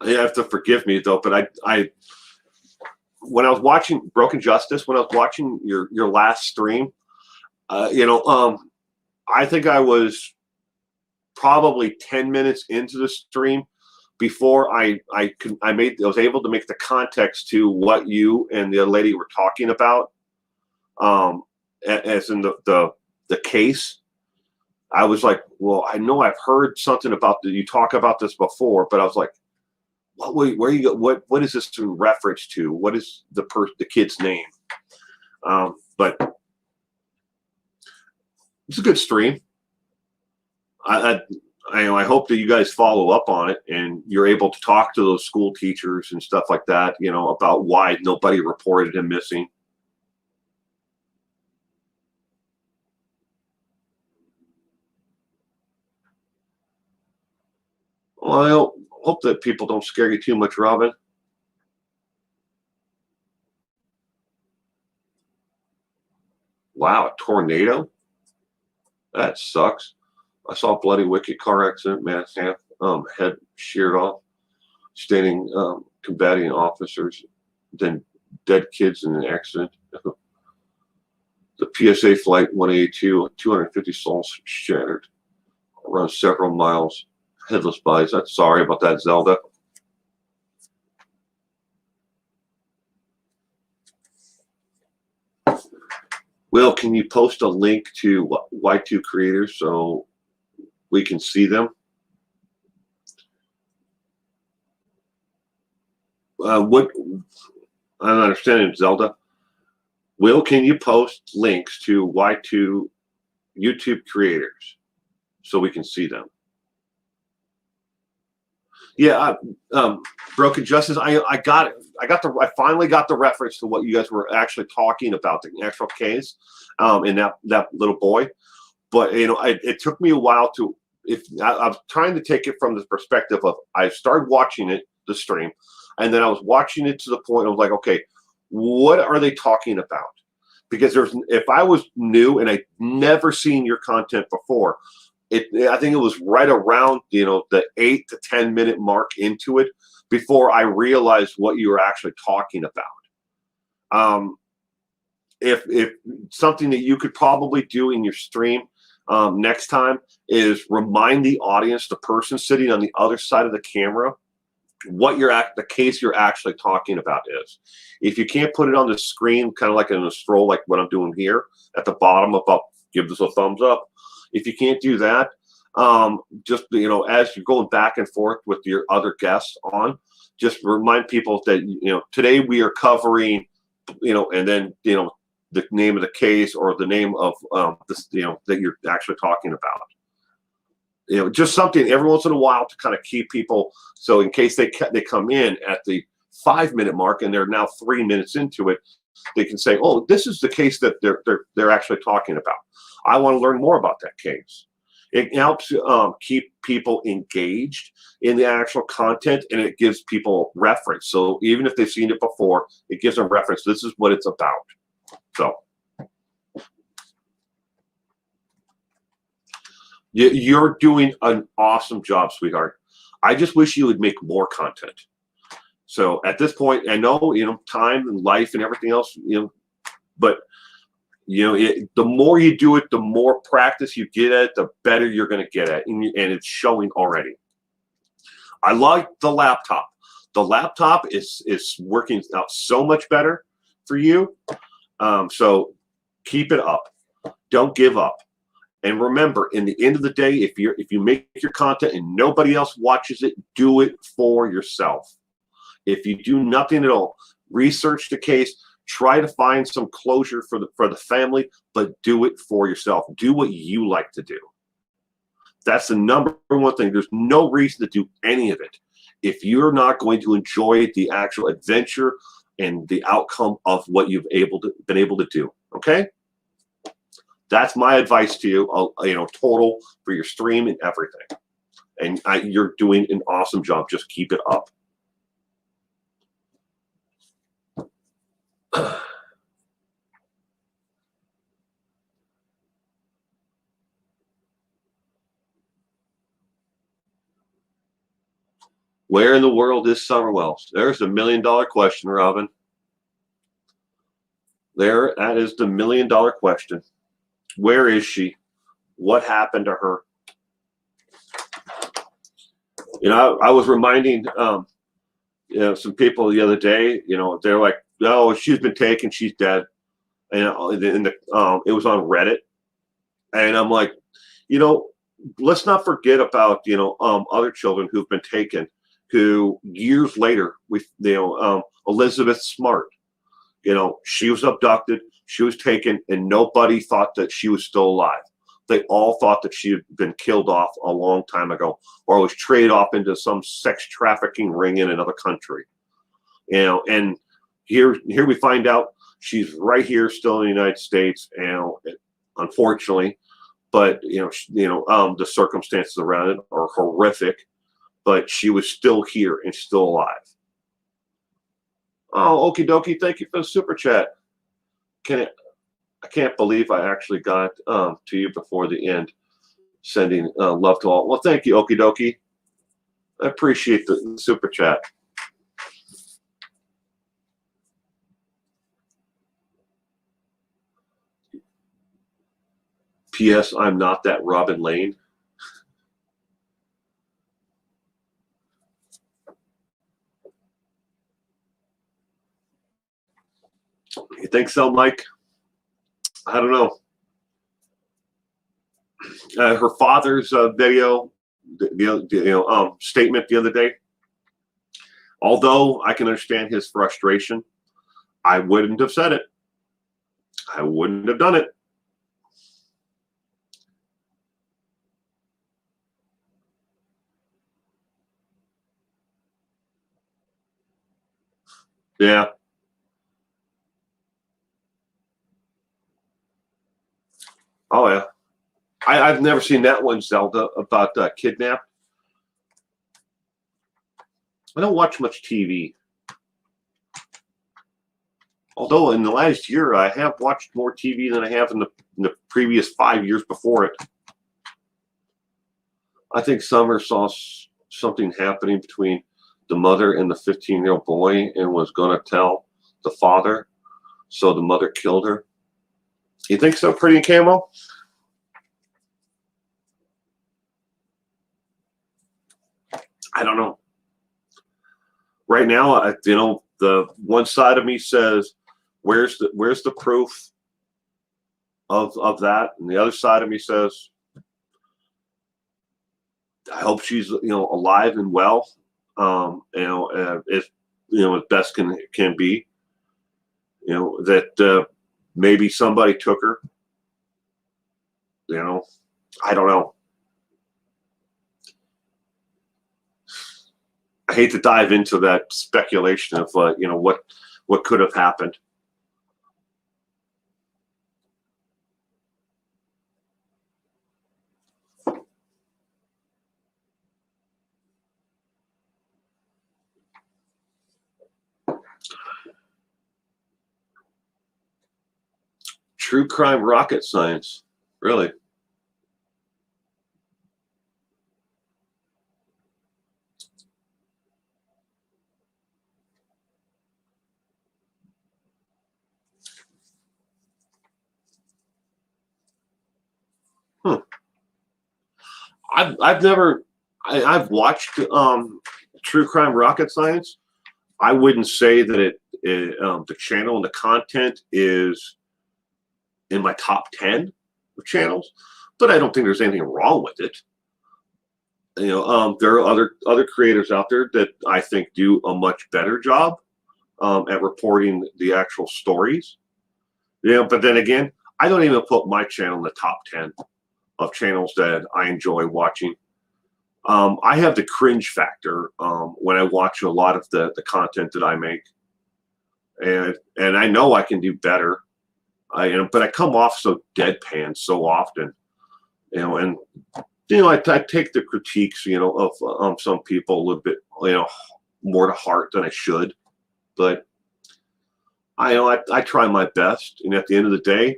A: You have to forgive me though, but I when I was watching Broken Justice, when I was watching your last stream, I think I was probably 10 minutes into the stream before I was able to make the context to what you and the lady were talking about, as in the case. I was like, well, I know I've heard something about you talk about this before, but I was like, where you go? What is this in reference to? What is the kid's name? But it's a good stream. I hope that you guys follow up on it and you're able to talk to those school teachers and stuff like that, about why nobody reported him missing. Well, I hope that people don't scare you too much, Robin. Wow, a tornado? That sucks. I saw a bloody wicked car accident, man, head sheared off, standing combating officers, then dead kids in an accident. The PSA flight 182, 250 souls shattered, around several miles, headless bodies. I'm sorry about that, Zelda. Will, can you post a link to Y2 creators so we can see them? I'm understanding, Zelda. Will, can you post links to Y2 YouTube creators so we can see them? Yeah, Broken Justice. I got it. I finally got the reference to what you guys were actually talking about, the actual case, and that little boy. But it took me a while to. If I was trying to take it from the perspective of, I started watching the stream, and then I was watching it to the point I was like, okay, what are they talking about? Because if I was new and I'd never seen your content before, I think it was right around the 8 to 10 minute mark into it before I realized what you were actually talking about. If something that you could probably do in your stream next time is remind the audience, the person sitting on the other side of the camera, what the case you're actually talking about is. If you can't put it on the screen, kind of like in a stroll, like what I'm doing here at the bottom above, give this a thumbs up. If you can't do that, just as you're going back and forth with your other guests on, just remind people that today we are covering, and then the name of the case or the name of this that you're actually talking about. Just something every once in a while to kind of keep people. So in case they come in at the 5-minute mark and they're now 3 minutes into it, they can say, "Oh, this is the case that they're actually talking about. I want to learn more about that case." It helps keep people engaged in the actual content, and it gives people reference. So even if they've seen it before, it gives them reference. This is what it's about. So you're doing an awesome job, sweetheart. I just wish you would make more content. So at this point, I know time and life and everything else, but the more you do it, the more practice you get at it, the better you're going to get at it, and it's showing already. I like the laptop. The laptop is working out so much better for you. So keep it up. Don't give up. And remember, in the end of the day, if you make your content and nobody else watches it, do it for yourself. If you do nothing at all, research the case, try to find some closure for the family, but do it for yourself. Do what you like to do. That's the number one thing. There's no reason to do any of it if you're not going to enjoy the actual adventure and the outcome of what you've been able to do. Okay? That's my advice to you, total for your stream and everything. And you're doing an awesome job. Just keep it up. Where in the world is Summer Wells? There's the $1 million question, Robin. That is the $1 million question. Where is she? What happened to her? I was reminding some people the other day. They're like, "Oh, she's been taken. She's dead." And it was on Reddit, and I'm like, let's not forget about other children who've been taken, who years later Elizabeth Smart, she was abducted, she was taken, and nobody thought that she was still alive. They all thought that she had been killed off a long time ago, or was traded off into some sex trafficking ring in another country. And here we find out she's right here, still in the United States. Unfortunately, but the circumstances around it are horrific. But she was still here and still alive. Oh, okie dokie! Thank you for the super chat. I can't believe I actually got to you before the end. Sending love to all. Well, thank you, okie dokie. I appreciate the super chat. P.S. I'm not that Robin Lane. You think so, Mike? I don't know. Her father's video, statement the other day. Although I can understand his frustration, I wouldn't have said it. I wouldn't have done it. Yeah. Oh yeah. I've never seen that one, Zelda, about kidnapped. I don't watch much TV. Although in the last year, I have watched more TV than I have in the previous 5 years before it. I think Summer saw something happening between the mother and the 15-year-old boy and was going to tell the father, so the mother killed her. You think so, Pretty in Camo? I don't know. Right now, the one side of me says, "Where's the proof of that?" And the other side of me says, "I hope she's alive and well, as best can be. That maybe somebody took her. I don't know. I hate to dive into that speculation of what could have happened." True crime rocket science, really? Hmm. I've never I've watched True Crime Rocket Science. I wouldn't say that the channel and the content is in my top 10 of channels, but I don't think there's anything wrong with it. There are other creators out there that I think do a much better job at reporting the actual stories. But then again, I don't even put my channel in the top 10 of channels that I enjoy watching. I have the cringe factor when I watch a lot of the content that I make, and I know I can do better. But I come off so deadpan so often, and I take the critiques, of some people a little bit, more to heart than I should, but I try my best, and at the end of the day,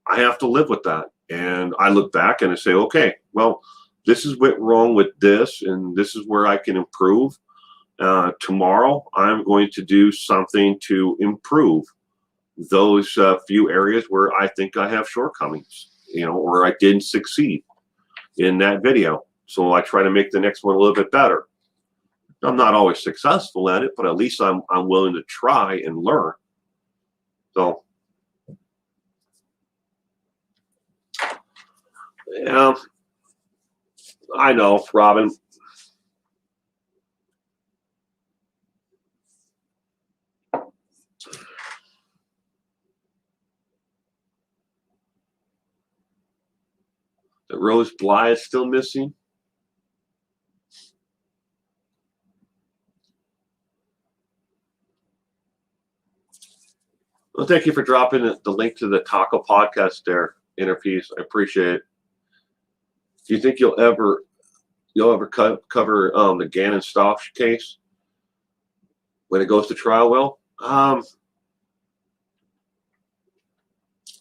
A: I have to live with that, and I look back and I say, okay, well, this is what wrong with this, and this is where I can improve. Tomorrow, I'm going to do something to improve those few areas where I think I have shortcomings, or I didn't succeed in that video. So I try to make the next one a little bit better. I'm not always successful at it, but at least I'm willing to try and learn. So, yeah, I know, Robin. The Rose Bly is still missing. Well, thank you for dropping the link to the Taco podcast there, Interpiece. I appreciate it. Do you think you'll ever cover the Gannon Stauch case when it goes to trial? Well, I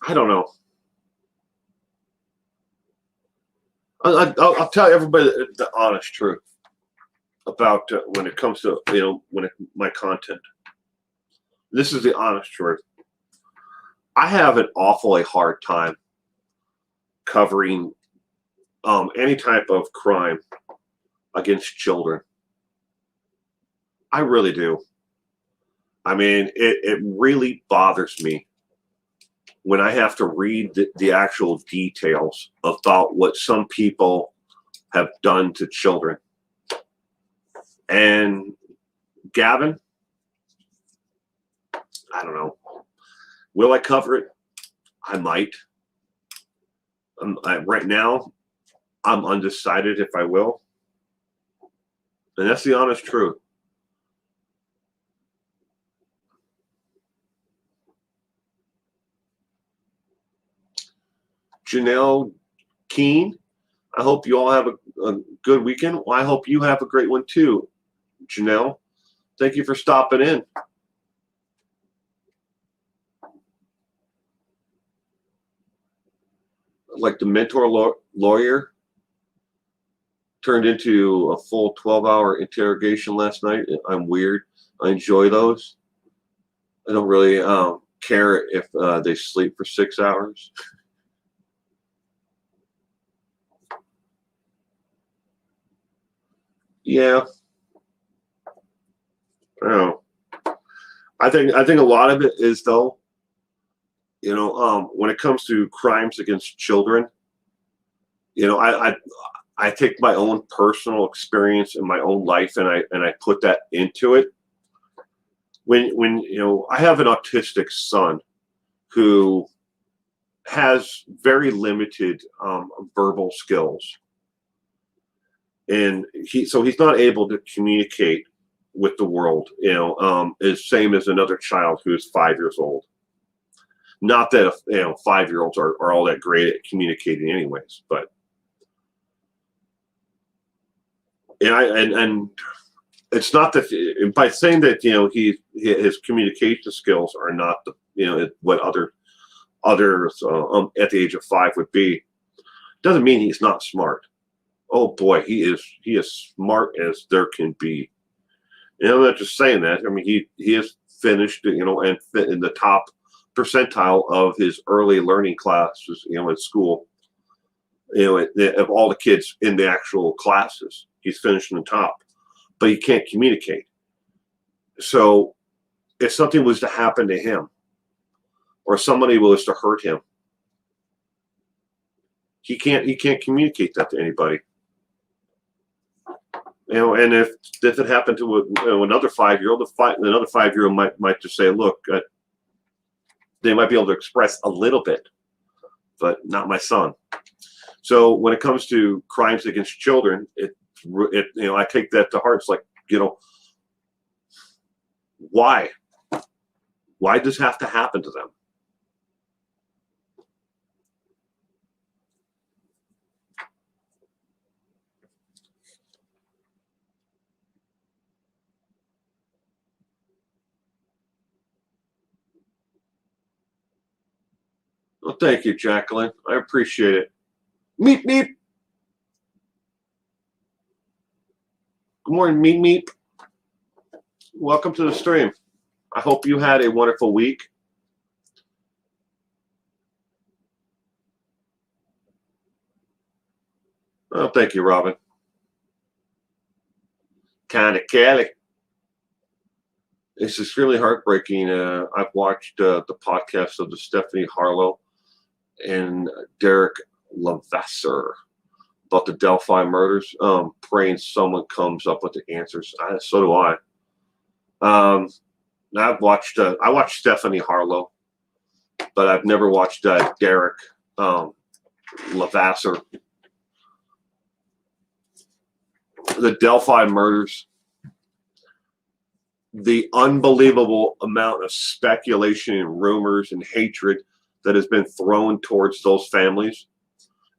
A: don't know. I'll tell everybody the honest truth about when it comes to my content. This is the honest truth. I have an awfully hard time covering any type of crime against children. I really do. I mean, it really bothers me when I have to read the actual details about what some people have done to children. And Gavin, I don't know. Will I cover it? I might. Right now, I'm undecided if I will. And that's the honest truth. Janelle Keen, I hope you all have a good weekend. Well, I hope you have a great one too, Janelle. Thank you for stopping in. Like the mentor lawyer turned into a full 12-hour interrogation last night. I'm weird. I enjoy those. I don't really care if they sleep for 6 hours. Yeah. I don't know. I think a lot of it is, though, when it comes to crimes against children, I take my own personal experience in my own life and I put that into it. When I have an autistic son who has very limited verbal skills, and he's not able to communicate with the world, is same as another child who is 5 years old. Not that 5-year-olds are all that great at communicating, anyways, but and it's not that by saying that his communication skills are not what others at the age of 5 would be, doesn't mean he's not smart. Oh boy, he is smart as there can be. I'm not just saying that. I mean, he is finished, and fit in the top percentile of his early learning classes, at school. Of all the kids in the actual classes, he's finished in the top, but he can't communicate. So if something was to happen to him, or somebody was to hurt him, he can't communicate that to anybody. And if it happened to another 5-year-old, another 5-year-old might just say, look, they might be able to express a little bit, but not my son. So when it comes to crimes against children, I take that to heart. It's like, why? Why does this have to happen to them? Well, thank you, Jacqueline. I appreciate it. Meep, meep. Good morning, meep, meep. Welcome to the stream. I hope you had a wonderful week. Oh, thank you, Robin. Kind of Kelly. It's extremely heartbreaking. I've watched the podcast of the Stephanie Harlow and Derek Levasseur about the Delphi murders. Praying someone comes up with the answers. So do I. I watched Stephanie Harlow, but I've never watched Derek Levasseur. The Delphi murders. The unbelievable amount of speculation and rumors and hatred that has been thrown towards those families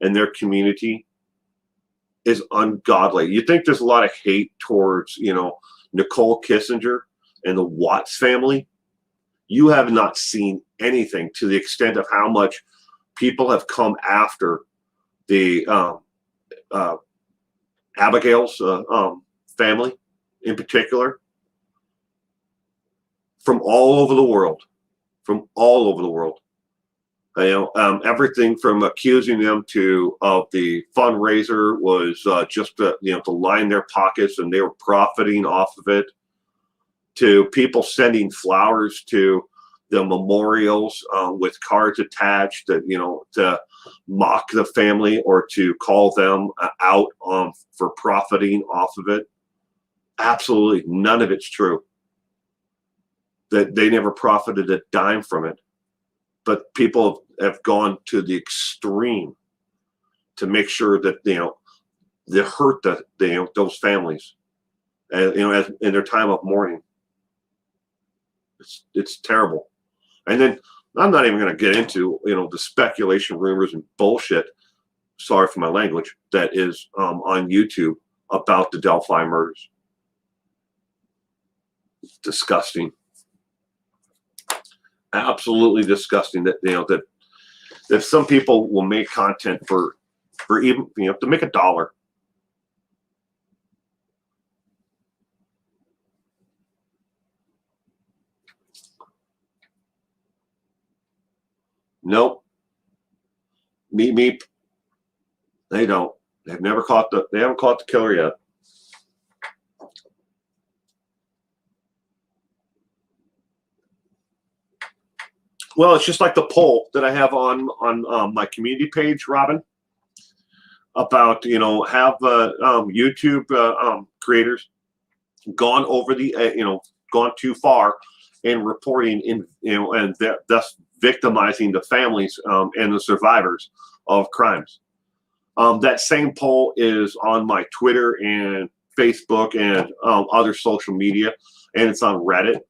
A: and their community is ungodly. You think there's a lot of hate towards, Nicole Kissinger and the Watts family? You have not seen anything to the extent of how much people have come after the Abigail's family in particular, from all over the world. Everything from accusing them of the fundraiser was just to line their pockets and they were profiting off of it, to people sending flowers to the memorials with cards attached that to mock the family or to call them out for profiting off of it. Absolutely none of it's true. that they never profited a dime from it. But people have gone to the extreme to make sure that, they hurt those families, and as in their time of mourning. It's terrible. And then I'm not even going to get into the speculation, rumors, and bullshit. Sorry for my language. That is on YouTube about the Delphi murders. It's disgusting. Absolutely disgusting. That that some people will make content for even to make $1. Nope. Meep meep. They don't. They haven't caught the killer yet. Well, it's just like the poll that I have on my community page, Robin, about have YouTube creators gone over the gone too far in reporting and thus victimizing the families and the survivors of crimes. That same poll is on my Twitter and Facebook and other social media, and it's on Reddit.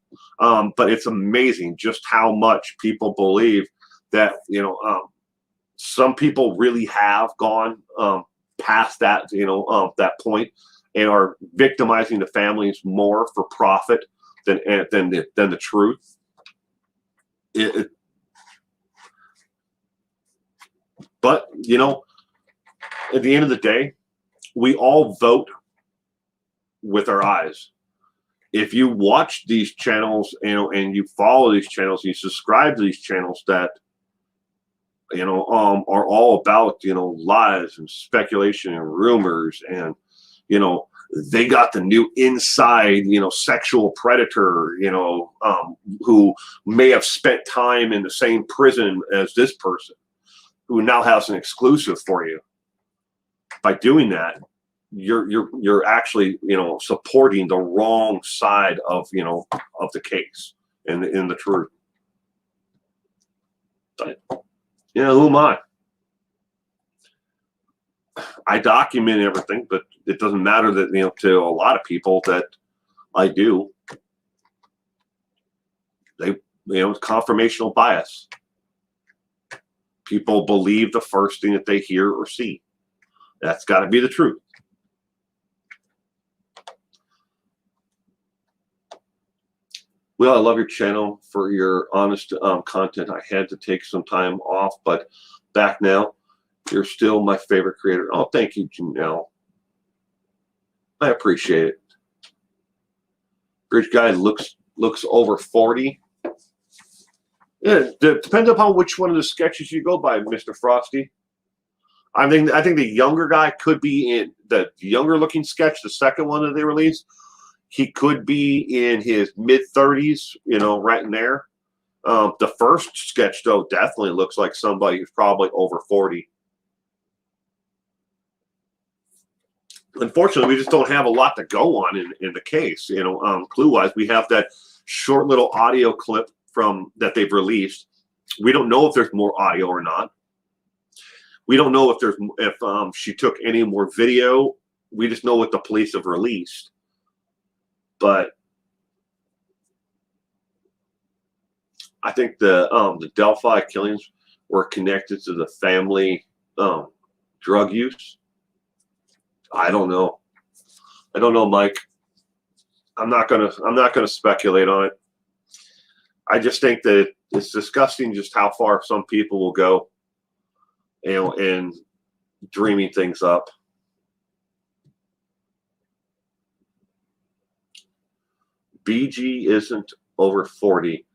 A: But it's amazing just how much people believe that some people really have gone past that that point and are victimizing the families more for profit than the truth. But at the end of the day, we all vote with our eyes. If you watch these channels, and you follow these channels, you subscribe to these channels that, are all about, lies and speculation and rumors, and, they got the new inside, sexual predator, who may have spent time in the same prison as this person, who now has an exclusive for you. By doing that, you're actually supporting the wrong side of of the case and in the truth. But who am I? I document everything, but it doesn't matter that to a lot of people that I do. They it's confirmational bias. People believe the first thing that they hear or see. That's got to be the truth. Well, I love your channel for your honest content. I had to take some time off, but back now. You're still my favorite creator. Oh, thank you, Janelle. I appreciate it. Rich guy looks over 40. Yeah, depends upon which one of the sketches you go by, Mr. Frosty. I think the younger guy could be in the younger looking sketch, the second one that they released. He could be in his mid-30s, right in there. The first sketch, though, definitely looks like somebody who's probably over 40. Unfortunately, we just don't have a lot to go on in the case. Clue-wise, we have that short little audio clip from that they've released. We don't know if there's more audio or not. We don't know if she took any more video. We just know what the police have released. But I think the Delphi killings were connected to the family drug use. I don't know. I don't know, Mike. I'm not gonna speculate on it. I just think that it's disgusting just how far some people will go, in dreaming things up. BG isn't over 40.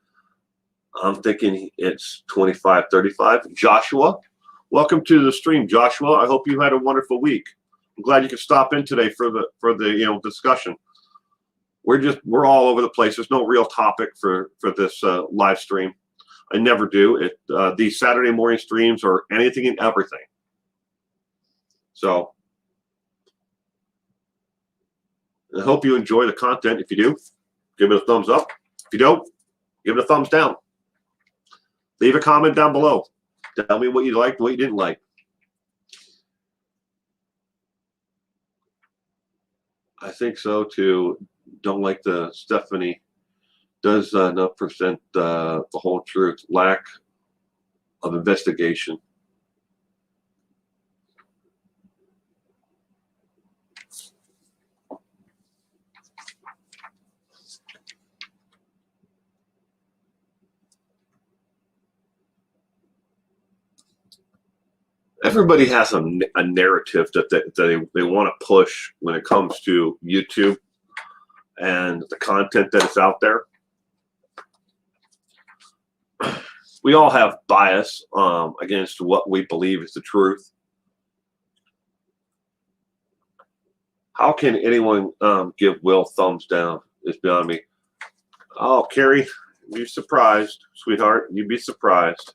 A: I'm thinking it's 25, 35. Joshua, welcome to the stream, Joshua. I hope you had a wonderful week. I'm glad you could stop in today for the discussion. We're all over the place. There's no real topic for this live stream. I never do. These Saturday morning streams are anything and everything. So I hope you enjoy the content. If you do, give it a thumbs up. If you don't, Give it a thumbs down. Leave a comment down below. Tell me what you liked, what you didn't like. I think so too. Don't like the Stephanie does not present the whole truth. Lack of investigation. Everybody has a narrative that they want to push when it comes to YouTube and the content that is out there. We all have bias against what we believe is the truth. How can anyone give Will thumbs down? It's beyond me. Oh, Carrie, you'd be surprised, sweetheart. You'd be surprised.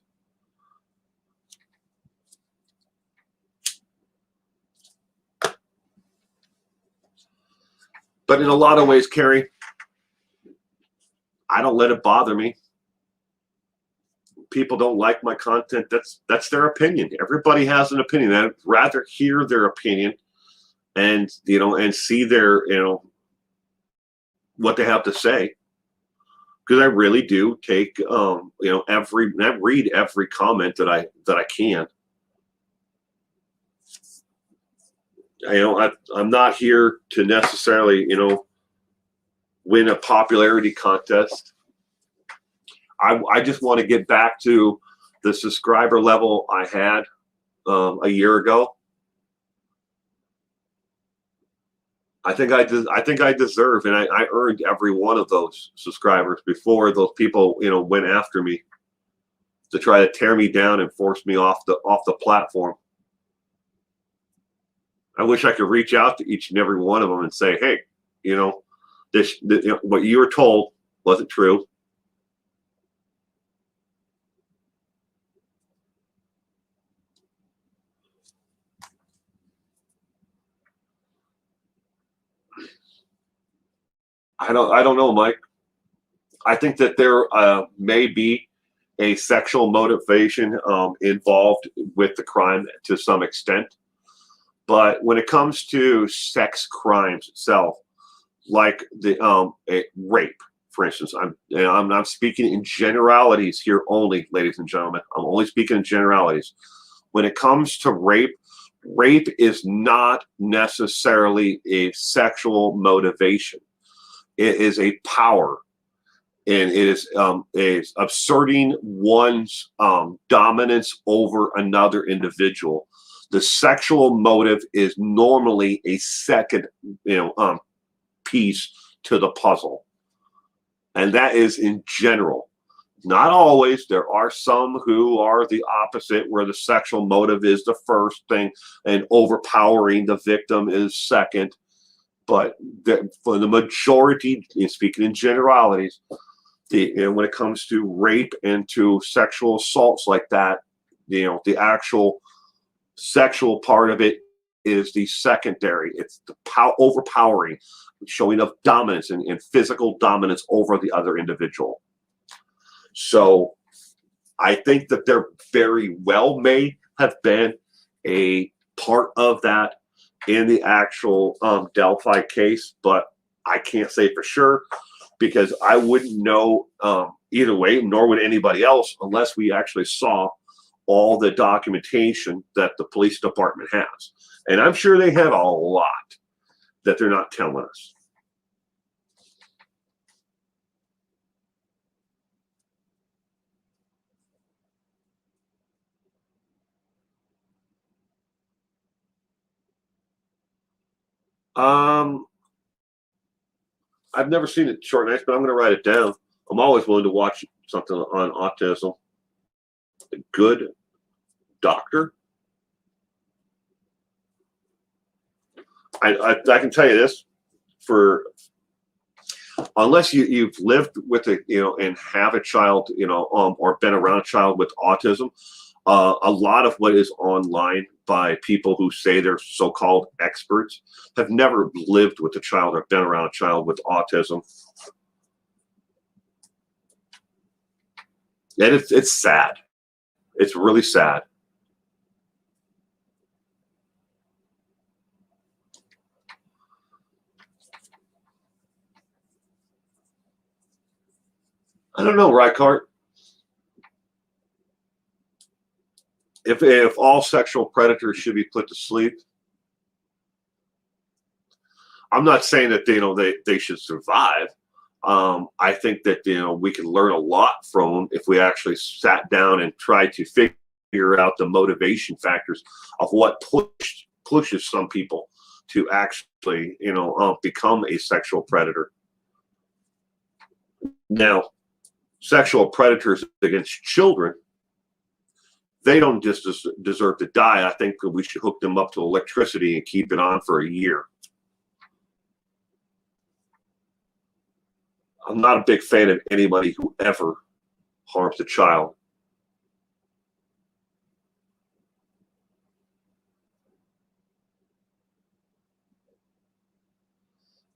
A: But in a lot of ways, Carrie, I don't let it bother me. People don't like my content. That's their opinion. Everybody has an opinion. I'd rather hear their opinion and and see their what they have to say, because I really do take I read every comment that I can. I'm not here to necessarily win a popularity contest. I just want to get back to the subscriber level I had a year ago. I think I deserve, and I earned every one of those subscribers before those people went after me to try to tear me down and force me off the platform. I wish I could reach out to each and every one of them and say, hey, what you were told wasn't true. I don't know, Mike. I think that there may be a sexual motivation involved with the crime to some extent. But when it comes to sex crimes itself, like the rape, for instance, I'm speaking in generalities here only, ladies and gentlemen. I'm only speaking in generalities. When it comes to rape is not necessarily a sexual motivation. It is a power, and it is asserting one's dominance over another individual. The sexual motive is normally a second, piece to the puzzle, and that is in general. Not always. There are some who are the opposite, where the sexual motive is the first thing, and overpowering the victim is second. But for the majority, speaking in generalities, when it comes to rape and to sexual assaults like that, the actual sexual part of it is the secondary. It's the overpowering, showing of dominance and physical dominance over the other individual. So I think that there very well may have been a part of that in the actual Delphi case, but I can't say for sure, because I wouldn't know either way, nor would anybody else, unless we actually saw all the documentation that the police department has. And I'm sure they have a lot that they're not telling us. I've never seen it Short Nights, but I'm going to write it down. I'm always willing to watch something on autism. A Good Doctor. I can tell you this, unless you've lived with and have a child, or been around a child with autism, a lot of what is online by people who say they're so-called experts have never lived with a child or been around a child with autism. And it's sad. It's really sad. I don't know, Reichardt. If all sexual predators should be put to sleep, I'm not saying that they should survive. I think that we can learn a lot from them if we actually sat down and tried to figure out the motivation factors of what pushes some people to actually become a sexual predator. Now, sexual predators against children, they don't just deserve to die. I think that we should hook them up to electricity and keep it on for a year. I'm not a big fan of anybody who ever harms a child.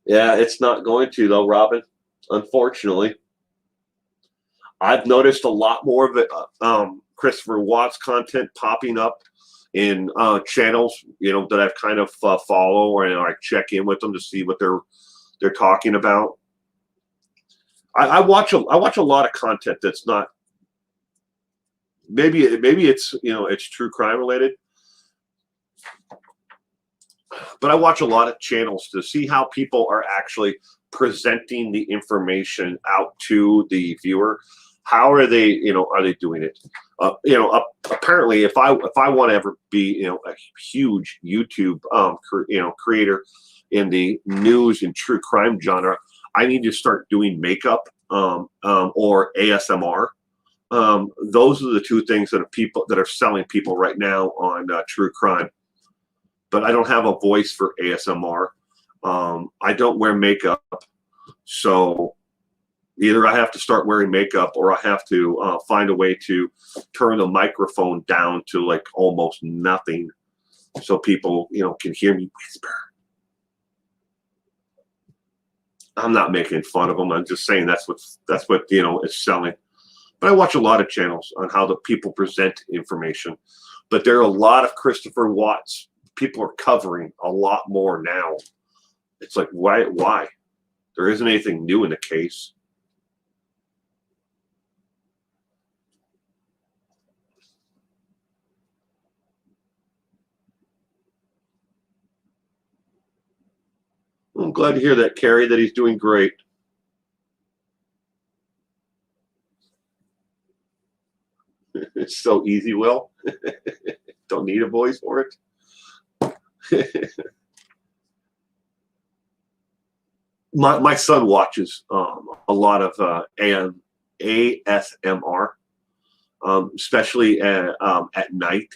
A: Yeah, it's not going to though, Robin. Unfortunately, I've noticed a lot more of it. Christopher Watts content popping up in channels, that I've kind of follow, and I check in with them to see what they're talking about. I watch a lot of content that's not maybe it's it's true crime related, but I watch a lot of channels to see how people are actually presenting the information out to the viewer. How are they doing it? Apparently, if I want to ever be a huge YouTube creator in the news and true crime genre, I need to start doing makeup or ASMR. Those are the two things that are selling people right now on true crime. But I don't have a voice for ASMR. I don't wear makeup, so either I have to start wearing makeup or I have to find a way to turn the microphone down to like almost nothing, so people can hear me whisper. I'm not making fun of them. I'm just saying that's what is selling. But I watch a lot of channels on how the people present information. But there are a lot of Christopher Watts. People are covering a lot more now. It's like, why? There isn't anything new in the case. I'm glad to hear that, Carrie, that he's doing great. It's so easy, Will. Don't need a voice for it. My son watches a lot of ASMR, especially at night.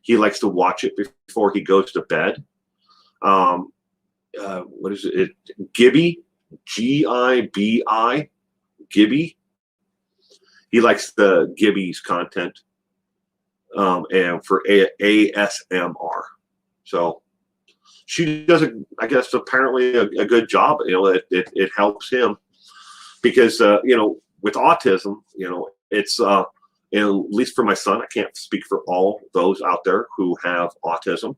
A: He likes to watch it before he goes to bed. What is it? Gibby, Gibi, Gibby. He likes the Gibby's content, and for ASMR. So she does, I guess, apparently a good job. It helps him because with autism, it's at least for my son. I can't speak for all those out there who have autism,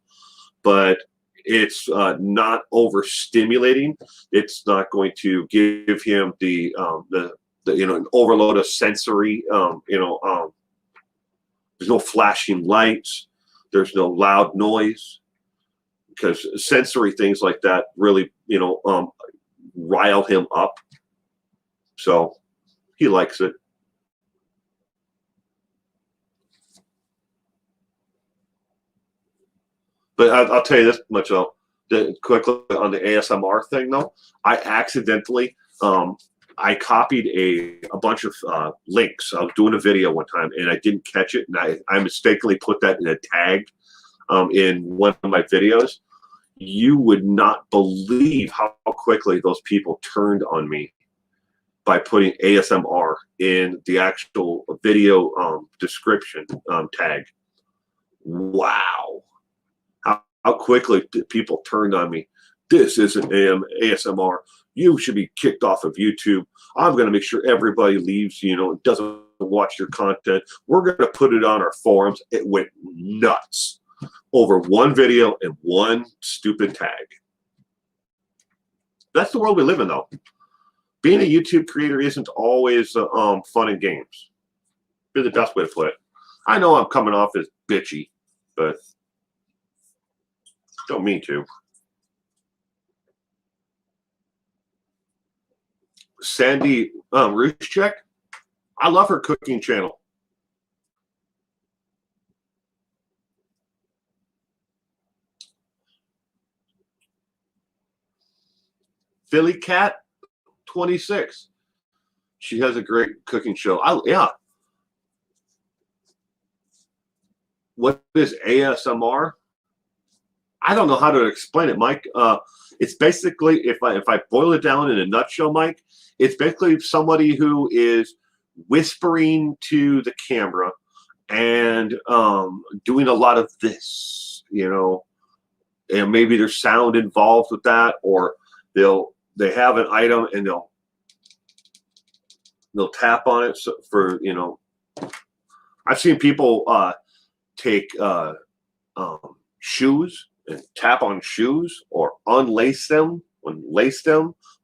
A: but it's not overstimulating. It's not going to give him the an overload of sensory. There's no flashing lights. There's no loud noise, because sensory things like that really rile him up. So he likes it. But I'll tell you this much though. Quickly on the ASMR thing though, I accidentally I copied a bunch of links. I was doing a video one time and I didn't catch it, and I mistakenly put that in a tag in one of my videos. You would not believe how quickly those people turned on me by putting ASMR in the actual video description tag. Wow. How quickly people turned on me. This isn't ASMR. You should be kicked off of YouTube. I'm going to make sure everybody leaves, doesn't watch your content. We're going to put it on our forums. It went nuts over one video and one stupid tag. That's the world we live in, though. Being a YouTube creator isn't always fun and games. Is the best way to put it. I know I'm coming off as bitchy, but don't mean to. Sandy Ruschek, I love her cooking channel. Philly Cat 26. She has a great cooking show. Yeah. What is ASMR? I don't know how to explain it, Mike. It's basically, if I boil it down in a nutshell, Mike, it's basically somebody who is whispering to the camera and doing a lot of this, you know, and maybe there's sound involved with that, or they have an item and they'll tap on it for, you know. I've seen people take shoes and tap on shoes, or unlace them,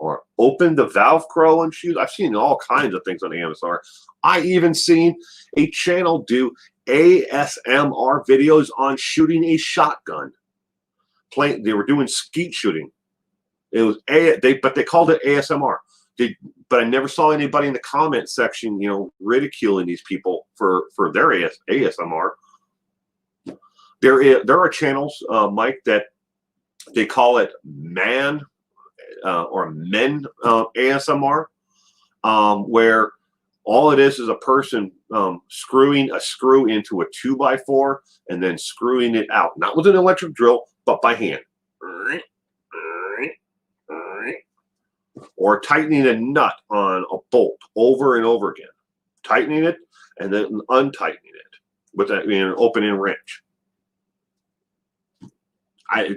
A: or open the Velcro on shoes. I've seen all kinds of things on Amazon. I even seen a channel do ASMR videos on shooting a shotgun. They were doing skeet shooting. It was but they called it ASMR. But I never saw anybody in the comment section, you know, ridiculing these people for their ASMR. There are channels, Mike, that they call it men ASMR, where all it is a person screwing a screw into a 2x4 and then screwing it out, not with an electric drill, but by hand. Or tightening a nut on a bolt over and over again. Tightening it and then untightening it with an open-end wrench.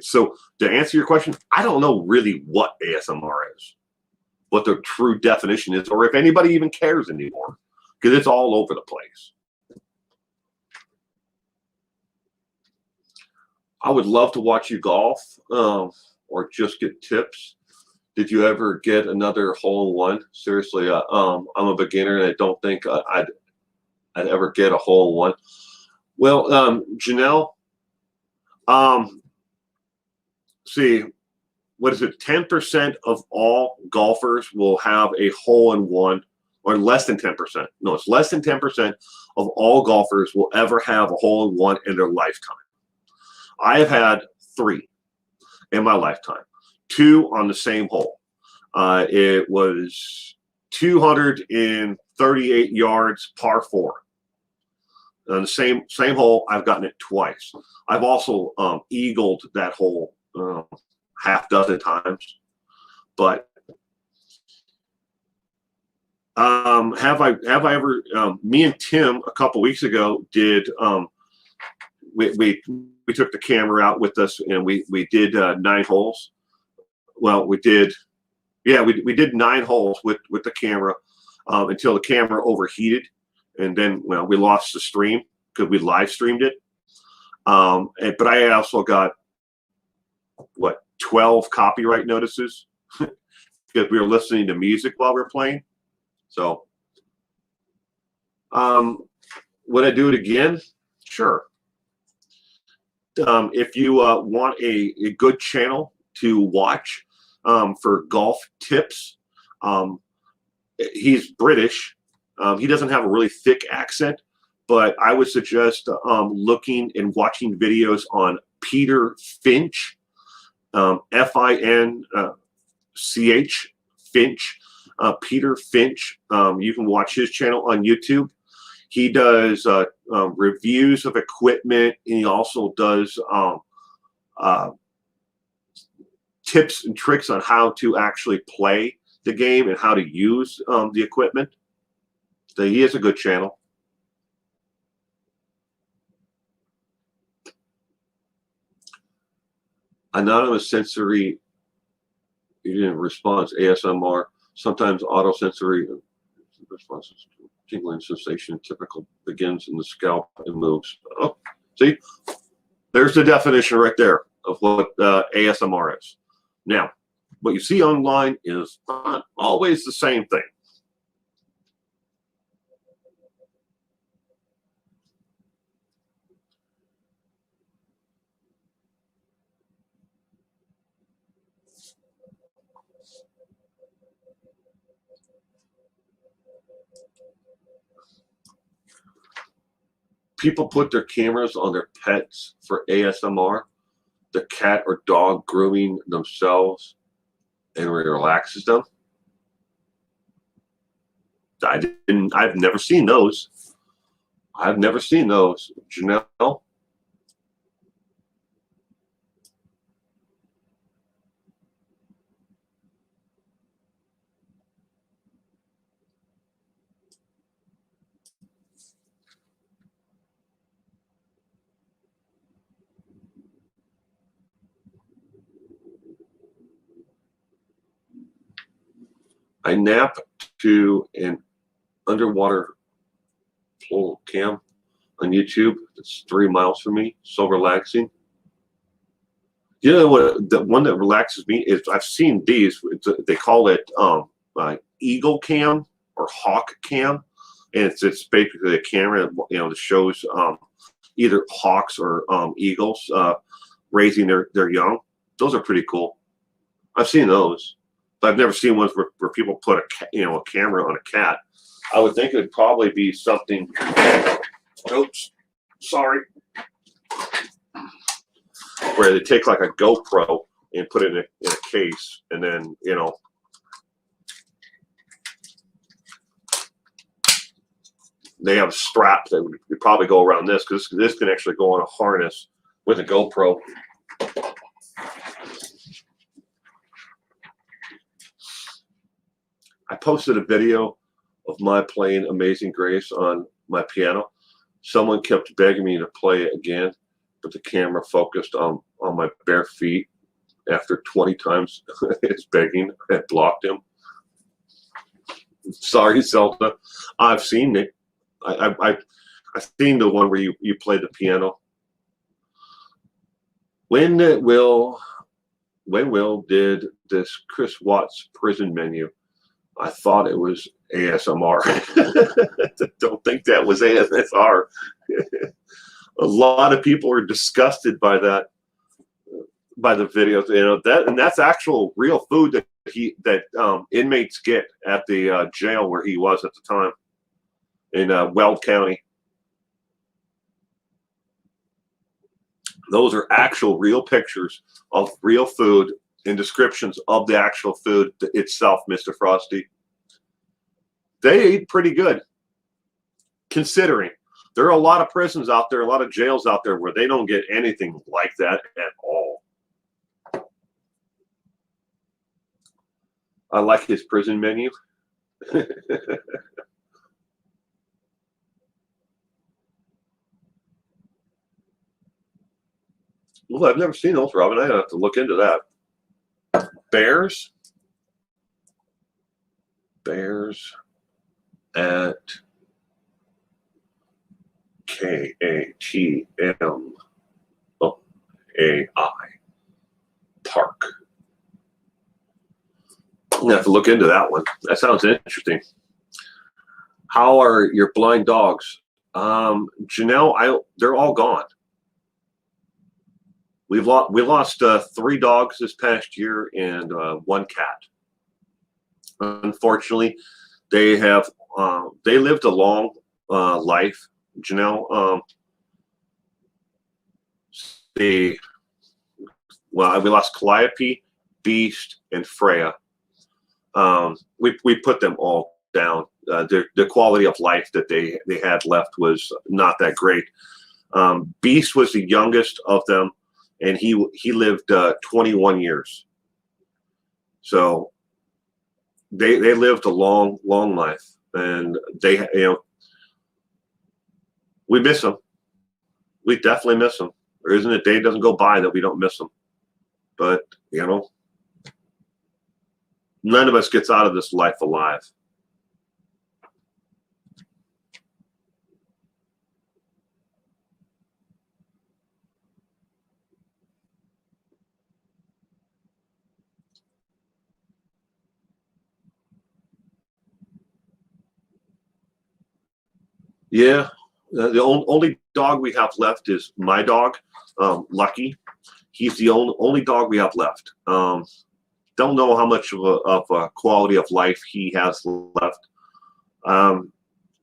A: So to answer your question, I don't know really what ASMR is, what the true definition is, or if anybody even cares anymore, because it's all over the place. I would love to watch you golf, or just get tips. Did you ever get another hole-in-one? Seriously, I'm a beginner, and I don't think I'd ever get a hole-in-one. Well, Janelle, see, what is it? 10% of all golfers will have a hole-in-one, or less than 10%. No, it's less than 10% of all golfers will ever have a hole-in-one in their lifetime. I have had 3 in my lifetime, 2 on the same hole. It was 238 yards, par 4. On the same hole, I've gotten it twice. I've also eagled that hole half dozen times. But have I ever? Me and Tim a couple weeks ago did. We took the camera out with us, and we did 9 holes. Well, we did 9 holes with the camera until the camera overheated, and then we lost the stream because we live streamed it. But I also got 12 copyright notices because we were listening to music while we were playing. So, would I do it again? Sure. If you want a good channel to watch for golf tips, he's British. He doesn't have a really thick accent, but I would suggest looking and watching videos on Peter Finch, F-I-N-C-H, Finch, Peter Finch. You can watch his channel on YouTube. He does reviews of equipment, and he also does tips and tricks on how to actually play the game and how to use the equipment. So he has a good channel. Anonymous sensory response, ASMR, sometimes auto sensory responses tingling sensation typical begins in the scalp and moves. Oh, see, there's the definition right there of what ASMR is. Now, what you see online is not always the same thing. People put their cameras on their pets for ASMR. The cat or dog grooming themselves and relaxes them. I've never seen those. I've never seen those. Janelle? I nap to an underwater pool cam on YouTube. It's 3 miles from me. So relaxing. You know what? The one that relaxes me is I've seen these. They call it eagle cam or hawk cam, and it's basically a camera that shows either hawks or eagles raising their young. Those are pretty cool. I've seen those. I've never seen ones where people put a camera on a cat. I would think it would probably be something. Oops, sorry. Where they take like a GoPro and put it in a case, and then they have a strap that would probably go around this, because this can actually go on a harness with a GoPro. I posted a video of my playing Amazing Grace on my piano. Someone kept begging me to play it again, but the camera focused on my bare feet. After 20 times it's begging, I blocked him. Sorry, Zelda. I've seen it. I've seen the one where you play the piano. When will did this Chris Watts prison menu? I thought it was ASMR. Don't think that was ASMR. A lot of people are disgusted by that, by the videos. And that's actual real food that inmates get at the jail where he was at the time in Weld County. Those are actual real pictures of real food and descriptions of the actual food itself, Mr. Frosty. They ate pretty good, considering there are a lot of prisons out there, a lot of jails out there where they don't get anything like that at all. I like his prison menu. Well, I've never seen those, Robin. I have to look into that. Bears at KATMAI Park. I'm gonna have to look into that one. That sounds interesting. How are your blind dogs? Janelle, they're all gone. We lost 3 dogs this past year and 1 cat. Unfortunately, they lived a long life. Janelle, we lost Calliope, Beast, and Freya. We put them all down. The quality of life that they had left was not that great. Beast was the youngest of them, and he lived 21 years. So they lived a long life, and we miss them. We definitely miss them. There isn't a day doesn't go by that we don't miss them. But none of us gets out of this life alive. Yeah, the only dog we have left is my dog, Lucky. He's the only dog we have left. Don't know how much of a quality of life he has left. Um,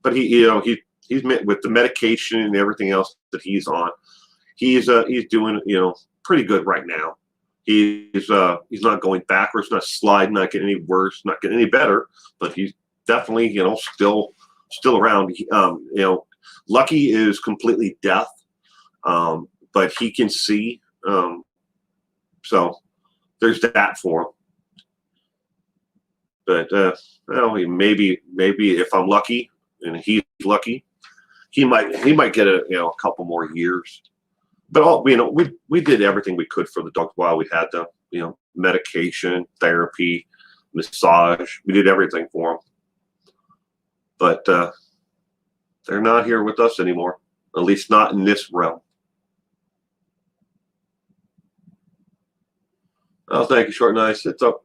A: but he's met with the medication and everything else that he's on. He's doing pretty good right now. He's not going backwards, not sliding, not getting any worse, not getting any better. But he's definitely still around. Lucky is completely deaf, but he can see. So there's that for him. But maybe if I'm lucky and he's lucky, he might get a couple more years. But we did everything we could for the dog while we had them. Medication, therapy, massage. We did everything for them. But they're not here with us anymore. At least not in this realm. Oh, thank you, Short Nice. It's up.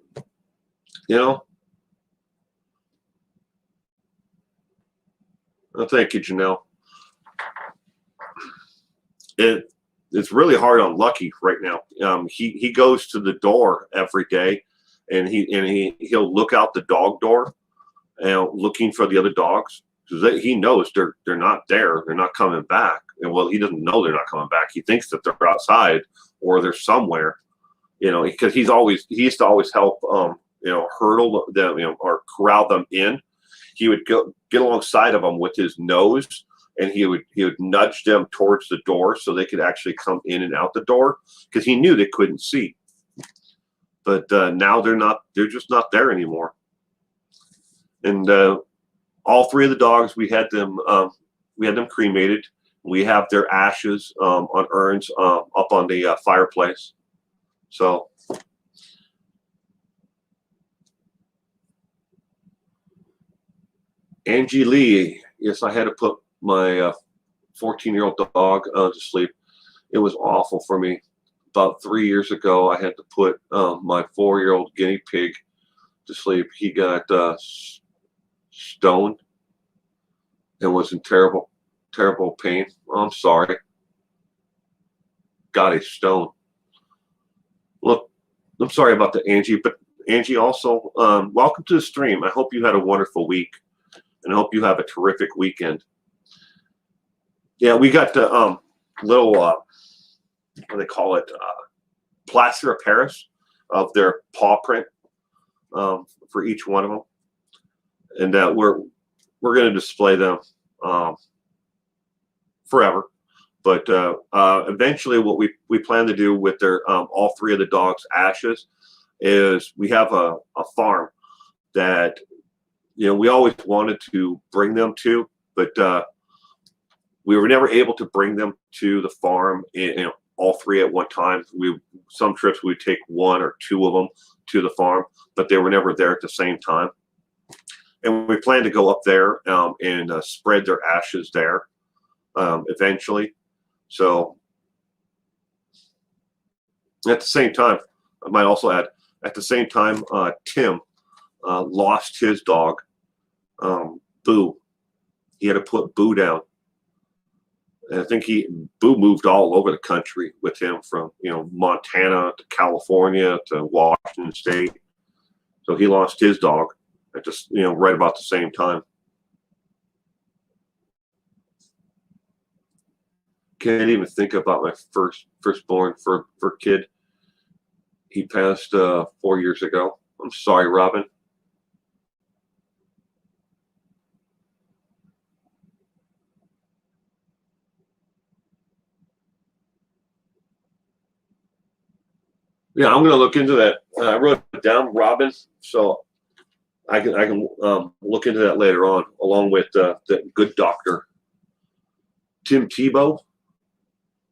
A: Oh, thank you, Janelle. It's really hard on Lucky right now. He goes to the door every day, and he'll look out the dog door, looking for the other dogs because he knows they're not there. They're not coming back. And well, he doesn't know they're not coming back. He thinks that they're outside or they're somewhere. Because he used to always help hurdle them, or corral them in. He would get alongside of them with his nose, and he would nudge them towards the door so they could actually come in and out the door because he knew they couldn't see. But now they're just not there anymore. And all three of the dogs, we had them cremated. We have their ashes on urns up on the fireplace. So Angie Lee, yes, I had to put my 14-year-old dog to sleep. It was awful for me. About 3 years ago, I had to put my 4-year-old guinea pig to sleep. He got stoned and was in terrible, terrible pain. I'm sorry. Got a stone. Look, I'm sorry about that, Angie, but Angie also, welcome to the stream. I hope you had a wonderful week, and I hope you have a terrific weekend. Yeah, we got the little, what do they call it, plaster of Paris of their paw print for each one of them, and we're going to display them forever. But eventually, what we plan to do with their all three of the dogs' ashes is we have a farm that we always wanted to bring them to, but we were never able to bring them to the farm all three at one time. Some trips we'd take one or two of them to the farm, but they were never there at the same time. And we plan to go up there and spread their ashes there eventually. So at the same time, I might also add, at the same time, Tim lost his dog, Boo. He had to put Boo down. And I think Boo moved all over the country with him from, Montana to California to Washington State. So he lost his dog at just, right about the same time. Can't even think about my firstborn for kid. He passed 4 years ago. I'm sorry, Robin. Yeah, I'm gonna look into that. I wrote it down, Robin, so I can look into that later on, along with the good doctor, Tim Tebow.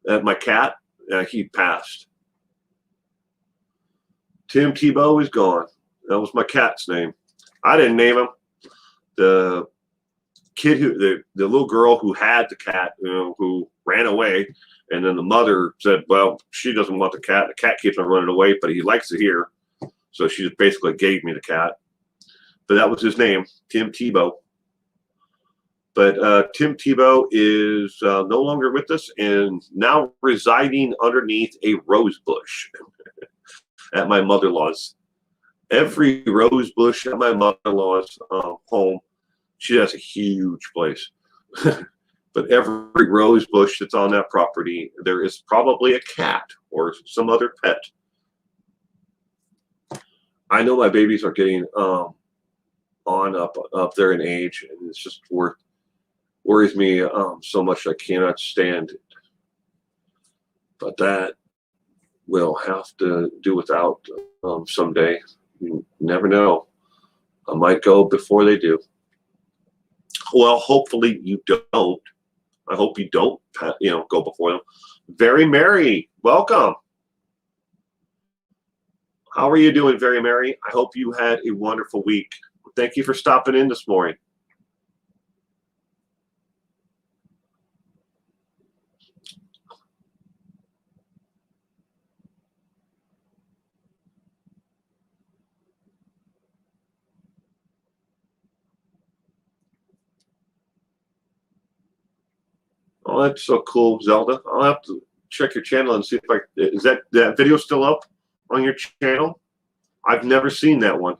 A: My cat, he passed. Tim Tebow is gone. That was my cat's name. I didn't name him. The kid the little girl who had the cat, who ran away, and then the mother said, well, she doesn't want the cat. The cat keeps on running away, but he likes it here. So she just basically gave me the cat. But that was his name, Tim Tebow. But Tim Tebow is no longer with us and now residing underneath a rose bush at my mother-in-law's. Every rose bush at my mother-in-law's home, she has a huge place. But every rose bush that's on that property, there is probably a cat or some other pet. I know my babies are getting on up there in age, and it's just worries me so much. I cannot stand it. But that we'll have to do without someday. You never know. I might go before they do. Well, hopefully you don't. I hope you don't, go before them. Very Merry, welcome. How are you doing, Very Merry? I hope you had a wonderful week. Thank you for stopping in this morning. Oh, that's so cool, Zelda. I'll have to check your channel and see if is that video still up on your channel? I've never seen that one.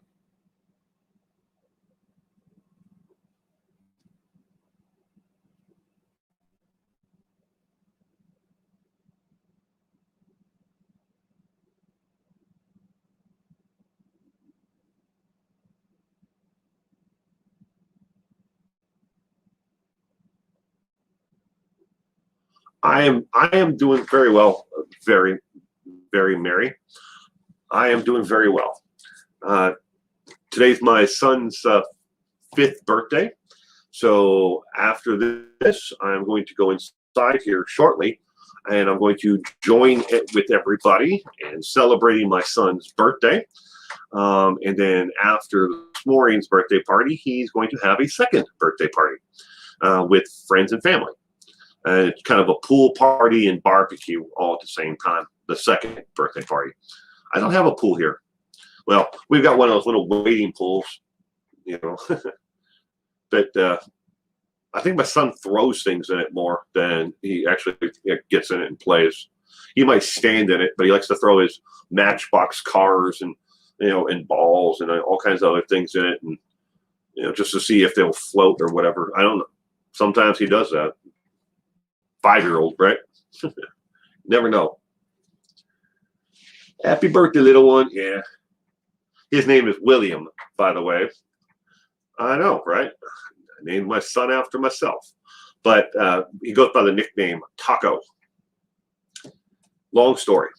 A: I am doing very well, very, very Merry. I am doing very well. Today's my son's 5th birthday. So after this, I'm going to go inside here shortly, and I'm going to join it with everybody and celebrating my son's birthday. And then after this morning's birthday party, he's going to have a second birthday party with friends and family. It's kind of a pool party and barbecue all at the same time, the second birthday party. I don't have a pool here. Well, we've got one of those little wading pools, but I think my son throws things in it more than he actually gets in it and plays. He might stand in it, but he likes to throw his Matchbox cars and and balls and all kinds of other things in it, and just to see if they'll float or whatever. I don't know. Sometimes he does that. 5-year-old, right? Never know. Happy birthday, little one. Yeah. His name is William, by the way. I know, right? I named my son after myself. But he goes by the nickname Taco. Long story.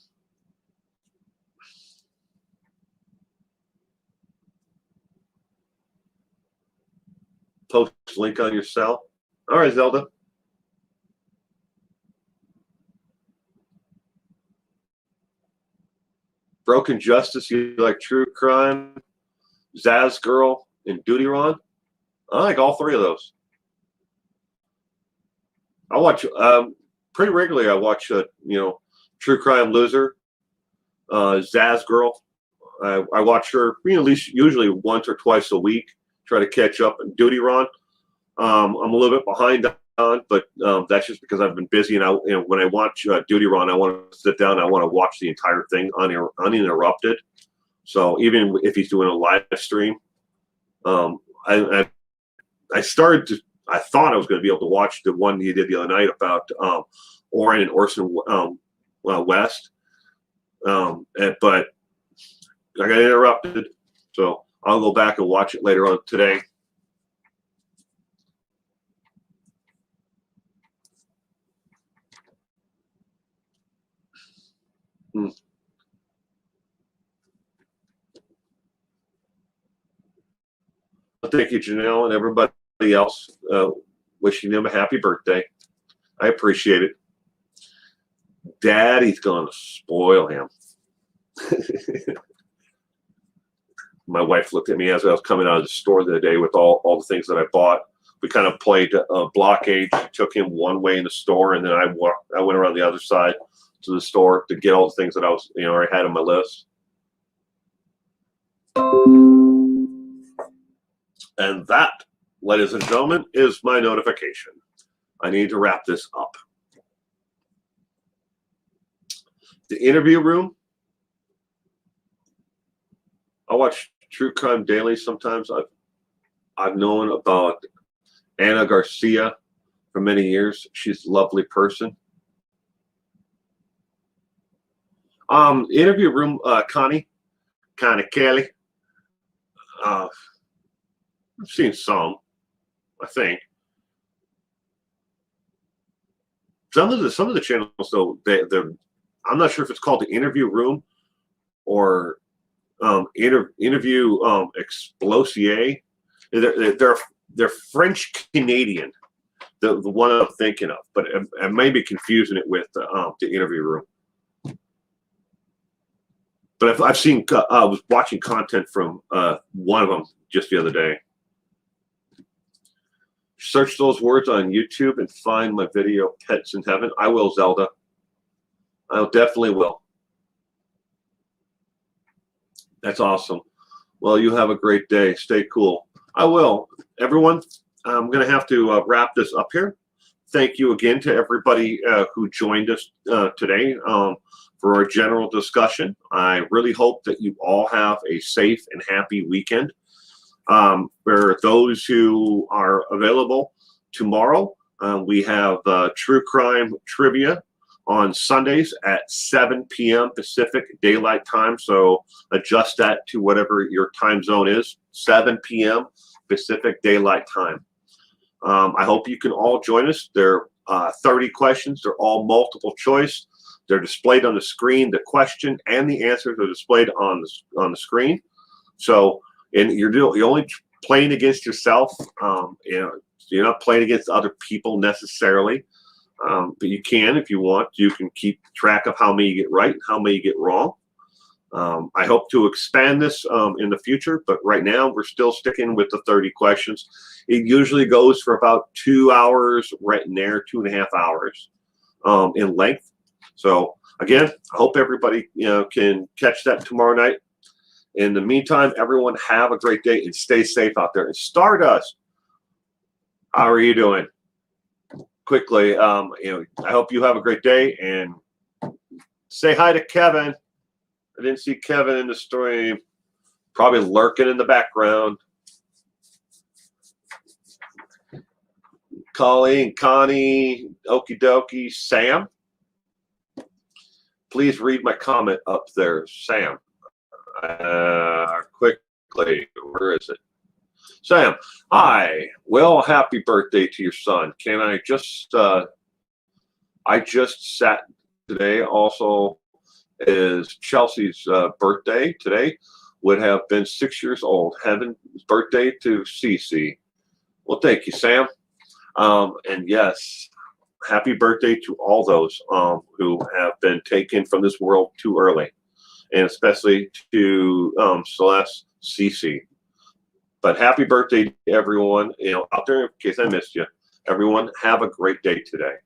A: Post link on your cell. All right, Zelda. Broken Justice, you like True Crime, Zaz Girl, and Duty Ron? I like all 3 of those. I watch pretty regularly. I watch True Crime Loser, Zaz Girl. I watch her at least usually once or twice a week. Try to catch up. And Duty Ron, I'm a little bit behind on, but that's just because I've been busy. And when I watch Duty Ron, I want to sit down. I want to watch the entire thing uninterrupted. So even if he's doing a live stream, I started to. I thought I was going to be able to watch the one he did the other night about Orrin and Orson West, but I got interrupted. So I'll go back and watch it later on today. Well, thank you, Janelle, and everybody else. Wishing him a happy birthday. I appreciate it. Daddy's going to spoil him. My wife looked at me as I was coming out of the store the other day with all the things that I bought. We kind of played blockade. Took him one way in the store, and then I went around the other side to the store to get all the things that I was, I had on my list. And that ladies and gentlemen, is my notification. I need to wrap this up. The interview room. I watch True Crime Daily sometimes. I've known about Anna Garcia for many years. She's a lovely person. Interview room, Connie Kelly. I've seen some, I think. Some of the channels though, I'm not sure if it's called the interview room or interview explosier. They're French Canadian, the one I'm thinking of, but I may be confusing it with the interview room. But I've seen, I was watching content from one of them just the other day. Search those words on YouTube and find my video, Pets in Heaven. I will, Zelda. I definitely will. That's awesome. Well, you have a great day. Stay cool. I will. Everyone, I'm going to have to wrap this up here. Thank you again to everybody who joined us today for our general discussion. I really hope that you all have a safe and happy weekend. For those who are available tomorrow, we have True Crime Trivia on Sundays at 7 p.m. Pacific Daylight Time. So adjust that to whatever your time zone is, 7 p.m. Pacific Daylight Time. I hope you can all join us. There are 30 questions. They're all multiple choice. They're displayed on the screen. The question and the answers are displayed on the screen. So, and you're only playing against yourself. You're not playing against other people necessarily. But you can, if you want, you can keep track of how many you get right and how many you get wrong. I hope to expand this in the future, but right now we're still sticking with the 30 questions. It usually goes for about 2 hours, right in there, 2.5 hours in length. So again, I hope everybody can catch that tomorrow night. In the meantime, everyone have a great day and stay safe out there. And Stardust, how are you doing? Quickly, I hope you have a great day and say hi to Kevin. I didn't see Kevin in the stream, probably lurking in the background. Colleen, Connie, okie dokie, Sam. Please read my comment up there, Sam. Quickly, where is it? Sam, hi. Well, happy birthday to your son. Can I just, I just sat today also is Chelsea's birthday today. Would have been 6 years old. Heaven's birthday to Cece. Well, thank you, Sam. And yes, happy birthday to all those who have been taken from this world too early, and especially to Celeste, Cece. But happy birthday to everyone, out there, in case I missed you. Everyone, have a great day today.